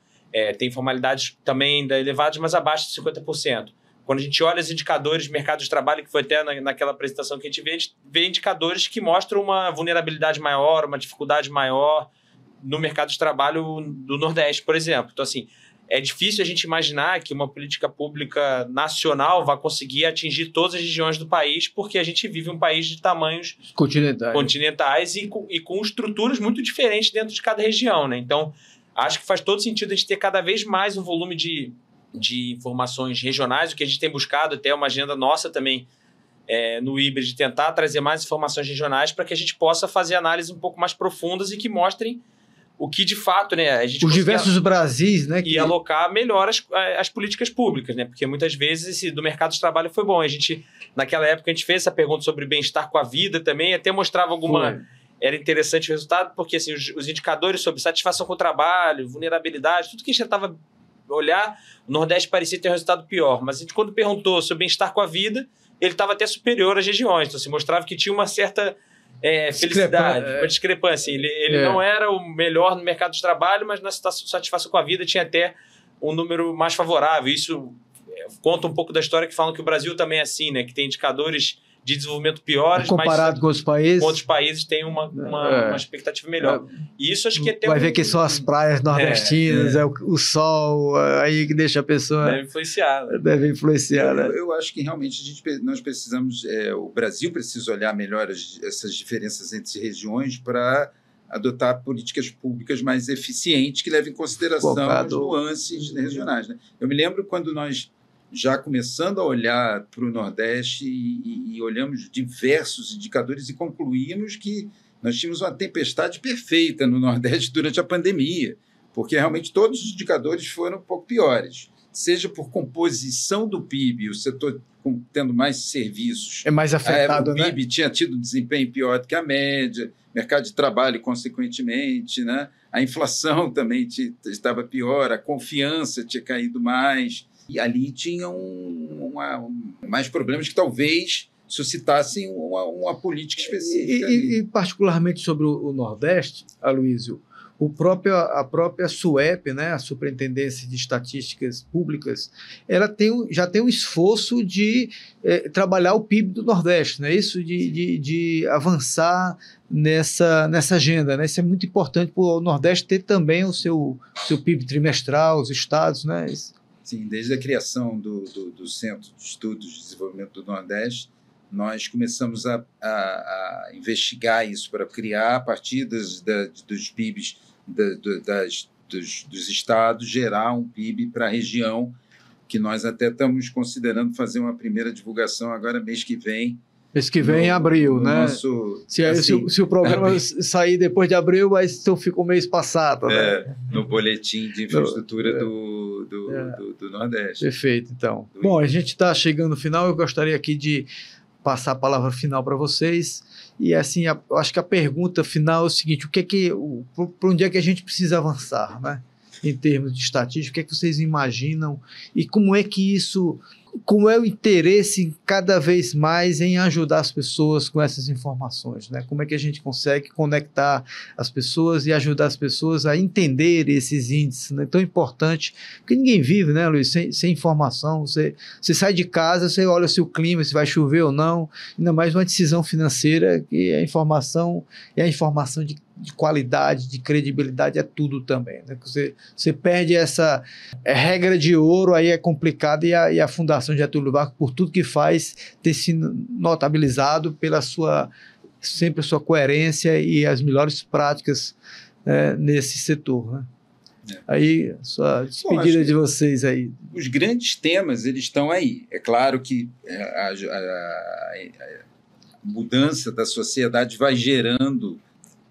Tem informalidades também ainda elevadas, mas abaixo de 50%. Quando a gente olha os indicadores de mercado de trabalho, que foi até naquela apresentação que a gente vê indicadores que mostram uma vulnerabilidade maior, uma dificuldade maior no mercado de trabalho do Nordeste, por exemplo. Então, assim, é difícil a gente imaginar que uma política pública nacional vá conseguir atingir todas as regiões do país, porque a gente vive um país de tamanhos continentais e com estruturas muito diferentes dentro de cada região, né? Então, acho que faz todo sentido a gente ter cada vez mais um volume de informações regionais, o que a gente tem buscado, até uma agenda nossa também no IBRE, de tentar trazer mais informações regionais para que a gente possa fazer análises um pouco mais profundas e que mostrem o que de fato, né, a gente os diversos Brasis, né, e alocar melhor as políticas públicas, né, porque muitas vezes esse do mercado de trabalho foi bom. Naquela época a gente fez essa pergunta sobre bem-estar com a vida também, até mostrava era interessante o resultado, porque assim, os indicadores sobre satisfação com o trabalho, vulnerabilidade, tudo que a gente tentava olhar, o Nordeste parecia ter um resultado pior, mas a gente, quando perguntou sobre bem-estar com a vida, ele estava até superior às regiões, então se mostrava que tinha uma certa felicidade, uma discrepância. Ele não era o melhor no mercado de trabalho, mas na satisfação com a vida tinha até um número mais favorável. Isso conta um pouco da história que falam que o Brasil também é assim, né? Que tem indicadores de desenvolvimento piores, comparado com outros países. Com outros países tem uma expectativa melhor. E isso acho que até vai ver que são as praias nordestinas, o sol, aí que deixa a pessoa... Deve influenciar. Né? Deve influenciar, né? Eu acho que realmente nós precisamos... o Brasil precisa olhar melhor essas diferenças entre regiões para adotar políticas públicas mais eficientes que levem em consideração as nuances regionais. Né? Eu me lembro quando nós já começando a olhar para o Nordeste e olhamos diversos indicadores e concluímos que nós tínhamos uma tempestade perfeita no Nordeste durante a pandemia, porque realmente todos os indicadores foram um pouco piores, seja por composição do PIB, o setor tendo mais serviços. É mais afetado, o PIB tinha tido um desempenho pior do que a média, mercado de trabalho, consequentemente, né? A inflação também estava pior, a confiança tinha caído mais. E ali tinham mais problemas que talvez suscitassem uma política específica. E particularmente sobre o Nordeste, Aloysio, a própria SUEP, né, a Superintendência de Estatísticas Públicas, ela já tem um esforço de trabalhar o PIB do Nordeste, né, isso de avançar nessa agenda. Né, isso é muito importante para o Nordeste ter também o seu PIB trimestral, os estados, né? Sim, desde a criação do Centro de Estudos de Desenvolvimento do Nordeste, nós começamos a investigar isso para criar, a partir dos PIBs dos estados, gerar um PIB para a região, que nós até estamos considerando fazer uma primeira divulgação agora, mês que vem. Mês que vem, em abril, né? Se o programa sair depois de abril, mas então fica o mês passado. Né? No boletim de infraestrutura do Nordeste. Perfeito, então. Bom, a gente está chegando no final, eu gostaria aqui de passar a palavra final para vocês E assim, eu acho que a pergunta final é o seguinte: para onde é que a gente precisa avançar, né? Em termos de estatística, o que é que vocês imaginam e como é que isso, como é o interesse cada vez mais em ajudar as pessoas com essas informações, né? Como é que a gente consegue conectar as pessoas e ajudar as pessoas a entender esses índices, né? Tão importante, porque ninguém vive, né, Luiz, sem informação. Você sai de casa, você olha se o clima, se vai chover ou não, ainda mais uma decisão financeira, que a informação é a informação de qualidade, de credibilidade, é tudo também, né? Você perde essa regra de ouro, aí é complicado, e a Fundação Getúlio Vargas, por tudo que faz, ter se notabilizado pela sempre a sua coerência e as melhores práticas nesse setor, né? Aí, sua despedida de vocês aí. Os grandes temas, eles estão aí. É claro que a mudança da sociedade vai gerando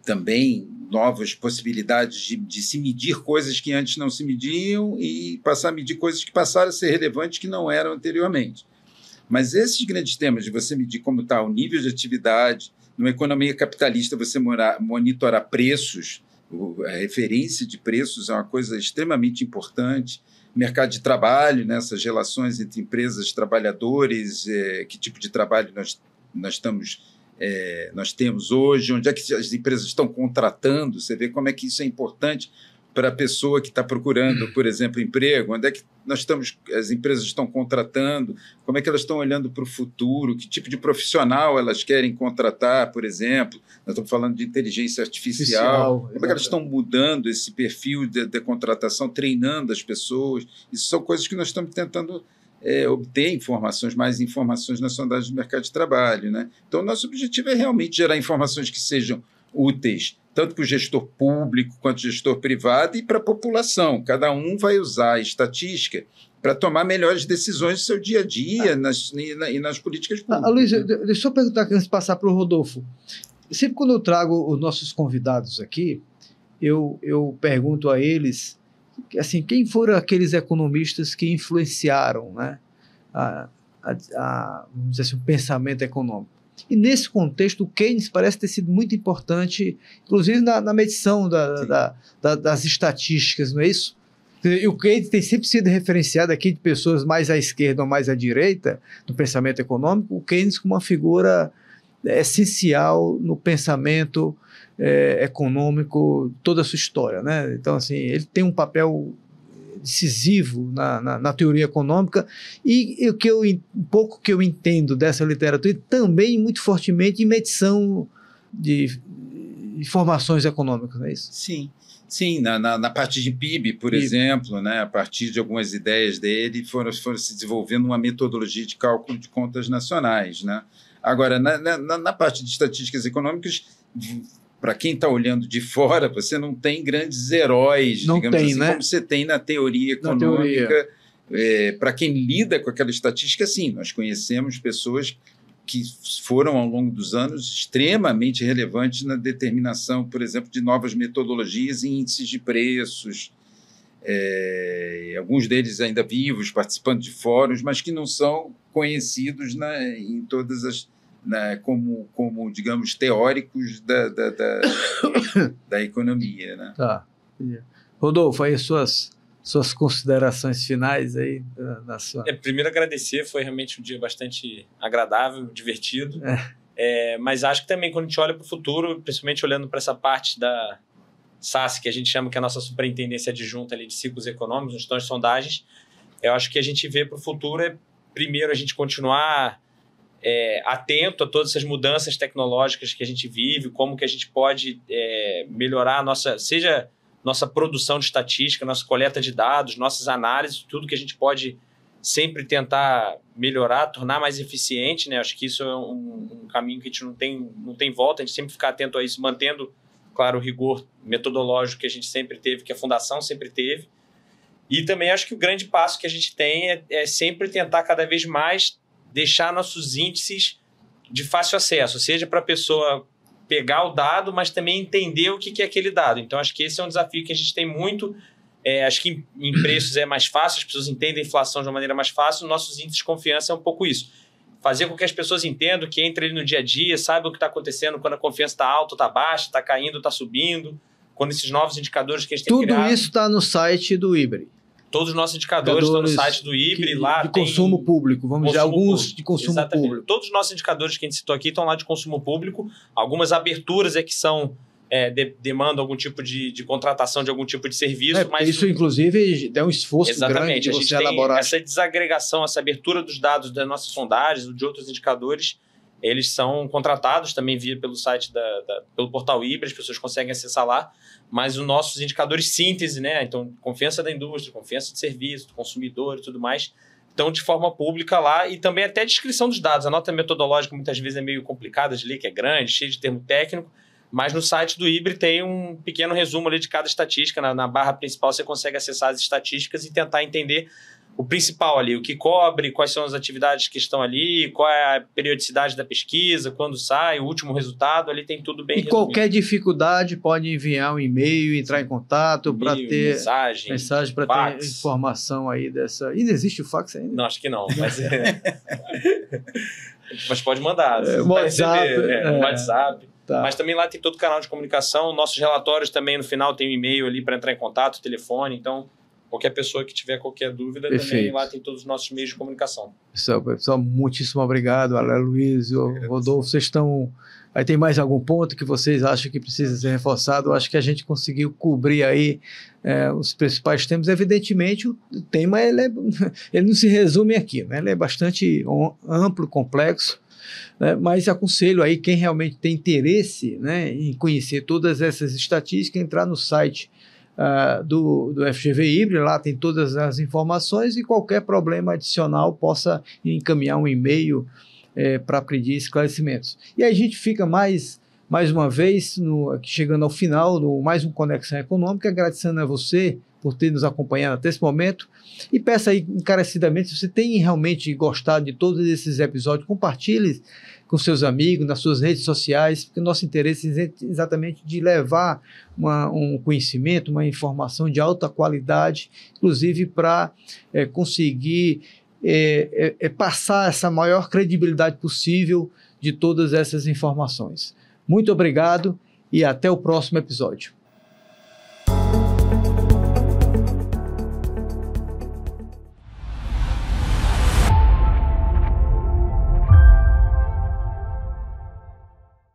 também novas possibilidades de se medir coisas que antes não se mediam e passar a medir coisas que passaram a ser relevantes que não eram anteriormente. Mas esses grandes temas de você medir como está o nível de atividade, numa economia capitalista você monitorar preços, a referência de preços é uma coisa extremamente importante, mercado de trabalho, né, essas relações entre empresas e trabalhadores, que tipo de trabalho nós temos hoje, onde é que as empresas estão contratando, você vê como é que isso é importante para a pessoa que está procurando, por exemplo, emprego, onde é que as empresas estão contratando, como é que elas estão olhando para o futuro, que tipo de profissional elas querem contratar, por exemplo. Nós estamos falando de inteligência artificial, como é que elas estão mudando esse perfil de contratação, treinando as pessoas. Isso são coisas que nós estamos tentando obter mais informações na sondagem do mercado de trabalho, né? Então, nosso objetivo é realmente gerar informações que sejam úteis, tanto para o gestor público quanto o gestor privado e para a população. Cada um vai usar a estatística para tomar melhores decisões no seu dia a dia e nas políticas públicas. Luiz, deixa eu perguntar antes de passar para o Rodolfo. Sempre quando eu trago os nossos convidados aqui, eu pergunto a eles assim, quem foram aqueles economistas que influenciaram, né, vamos dizer assim, o pensamento econômico. E nesse contexto, o Keynes parece ter sido muito importante, inclusive na medição das estatísticas, não é isso? E o Keynes tem sempre sido referenciado aqui de pessoas mais à esquerda ou mais à direita no pensamento econômico, o Keynes como uma figura essencial no pensamento econômico, toda a sua história, né? Então, assim, ele tem um papel decisivo na teoria econômica e um pouco que eu entendo dessa literatura também muito fortemente em medição de informações econômicas, não é isso? Sim, na parte de PIB, por exemplo, né, a partir de algumas ideias dele, foram se desenvolvendo uma metodologia de cálculo de contas nacionais, né? Agora, na parte de estatísticas econômicas, para quem está olhando de fora, você não tem grandes heróis, digamos assim, né? Como você tem na teoria econômica. Para quem lida com aquela estatística, sim, nós conhecemos pessoas que foram, ao longo dos anos, extremamente relevantes na determinação, por exemplo, de novas metodologias e índices de preços, alguns deles ainda vivos, participando de fóruns, mas que não são conhecidos em todas as... como, digamos, teóricos da economia, né? Tá. Rodolfo, aí suas considerações finais aí na sua... Primeiro agradecer, foi realmente um dia bastante agradável, divertido, mas acho que também quando a gente olha para o futuro, principalmente olhando para essa parte da SAS, que a gente chama que é a nossa superintendência adjunta ali de ciclos econômicos, gestões de sondagens, eu acho que a gente vê para o futuro primeiro a gente continuar atento a todas essas mudanças tecnológicas que a gente vive, como que a gente pode melhorar a nossa produção de estatística, nossa coleta de dados, nossas análises, tudo que a gente pode sempre tentar melhorar, tornar mais eficiente, né? Acho que isso é um caminho que a gente não tem volta, a gente sempre ficar atento a isso, mantendo, claro, o rigor metodológico que a gente sempre teve, que a Fundação sempre teve. E também acho que o grande passo que a gente tem é sempre tentar cada vez mais deixar nossos índices de fácil acesso, seja para a pessoa pegar o dado, mas também entender o que é aquele dado. Então, acho que esse é um desafio que a gente tem muito. Acho que em preços é mais fácil, as pessoas entendem a inflação de uma maneira mais fácil, nossos índices de confiança é um pouco isso. fazer com que as pessoas entendam, que entrem ali no dia a dia, saibam o que está acontecendo quando a confiança está alta, está baixa, está caindo, está subindo, quando esses novos indicadores que a gente tem criado. Tudo isso está no site do IBRE. Todos os nossos indicadores estão no site do IBRE, lá de consumo público, vamos dizer, alguns de consumo Exatamente. público. Todos os nossos indicadores que a gente citou aqui estão lá de consumo público. Algumas aberturas é que são demandam algum tipo de contratação de algum tipo de serviço. Mas isso, inclusive, é um esforço grande de você elaborar. Essa desagregação, essa abertura dos dados das nossas sondagens ou de outros indicadores, eles são contratados também pelo site, pelo portal IBRE, as pessoas conseguem acessar lá, mas os nossos indicadores síntese, né? Então, confiança da indústria, confiança de serviço, do consumidor e tudo mais, estão de forma pública lá, e também até a descrição dos dados. A nota metodológica muitas vezes é meio complicada de ler, que é grande, cheia de termo técnico, mas no site do IBRE tem um pequeno resumo ali de cada estatística. Na barra principal você consegue acessar as estatísticas e tentar entender o principal ali, o que cobre, quais são as atividades que estão ali, qual é a periodicidade da pesquisa, quando sai, o último resultado, ali tem tudo bem resumido. Qualquer dificuldade pode enviar um e-mail, entrar em contato para ter mensagem para ter informação aí dessa. Ainda existe o fax ainda? Não, acho que não, mas pode mandar. WhatsApp. WhatsApp. Tá. Mas também lá tem todo o canal de comunicação, nossos relatórios também no final tem um e-mail ali para entrar em contato, telefone, então qualquer pessoa que tiver qualquer dúvida, também lá tem todos os nossos meios de comunicação. Pessoal, muitíssimo obrigado, Aloysio, Rodolfo, vocês estão... Aí tem mais algum ponto que vocês acham que precisa ser reforçado? Eu acho que a gente conseguiu cobrir aí os principais temas. Evidentemente, o tema ele não se resume aqui, né? Ele é bastante amplo, complexo, né? Mas aconselho aí quem realmente tem interesse, né, em conhecer todas essas estatísticas, entrar no site do FGV IBRE, lá tem todas as informações, e qualquer problema adicional possa encaminhar um e-mail para pedir esclarecimentos. E aí a gente fica mais uma vez, chegando ao final, mais um Conexão Econômica, agradecendo a você por ter nos acompanhado até esse momento, e peço aí encarecidamente, se você tem realmente gostado de todos esses episódios, compartilhe com seus amigos, nas suas redes sociais, porque o nosso interesse é exatamente de levar um conhecimento, uma informação de alta qualidade, inclusive para conseguir passar essa maior credibilidade possível de todas essas informações. Muito obrigado e até o próximo episódio.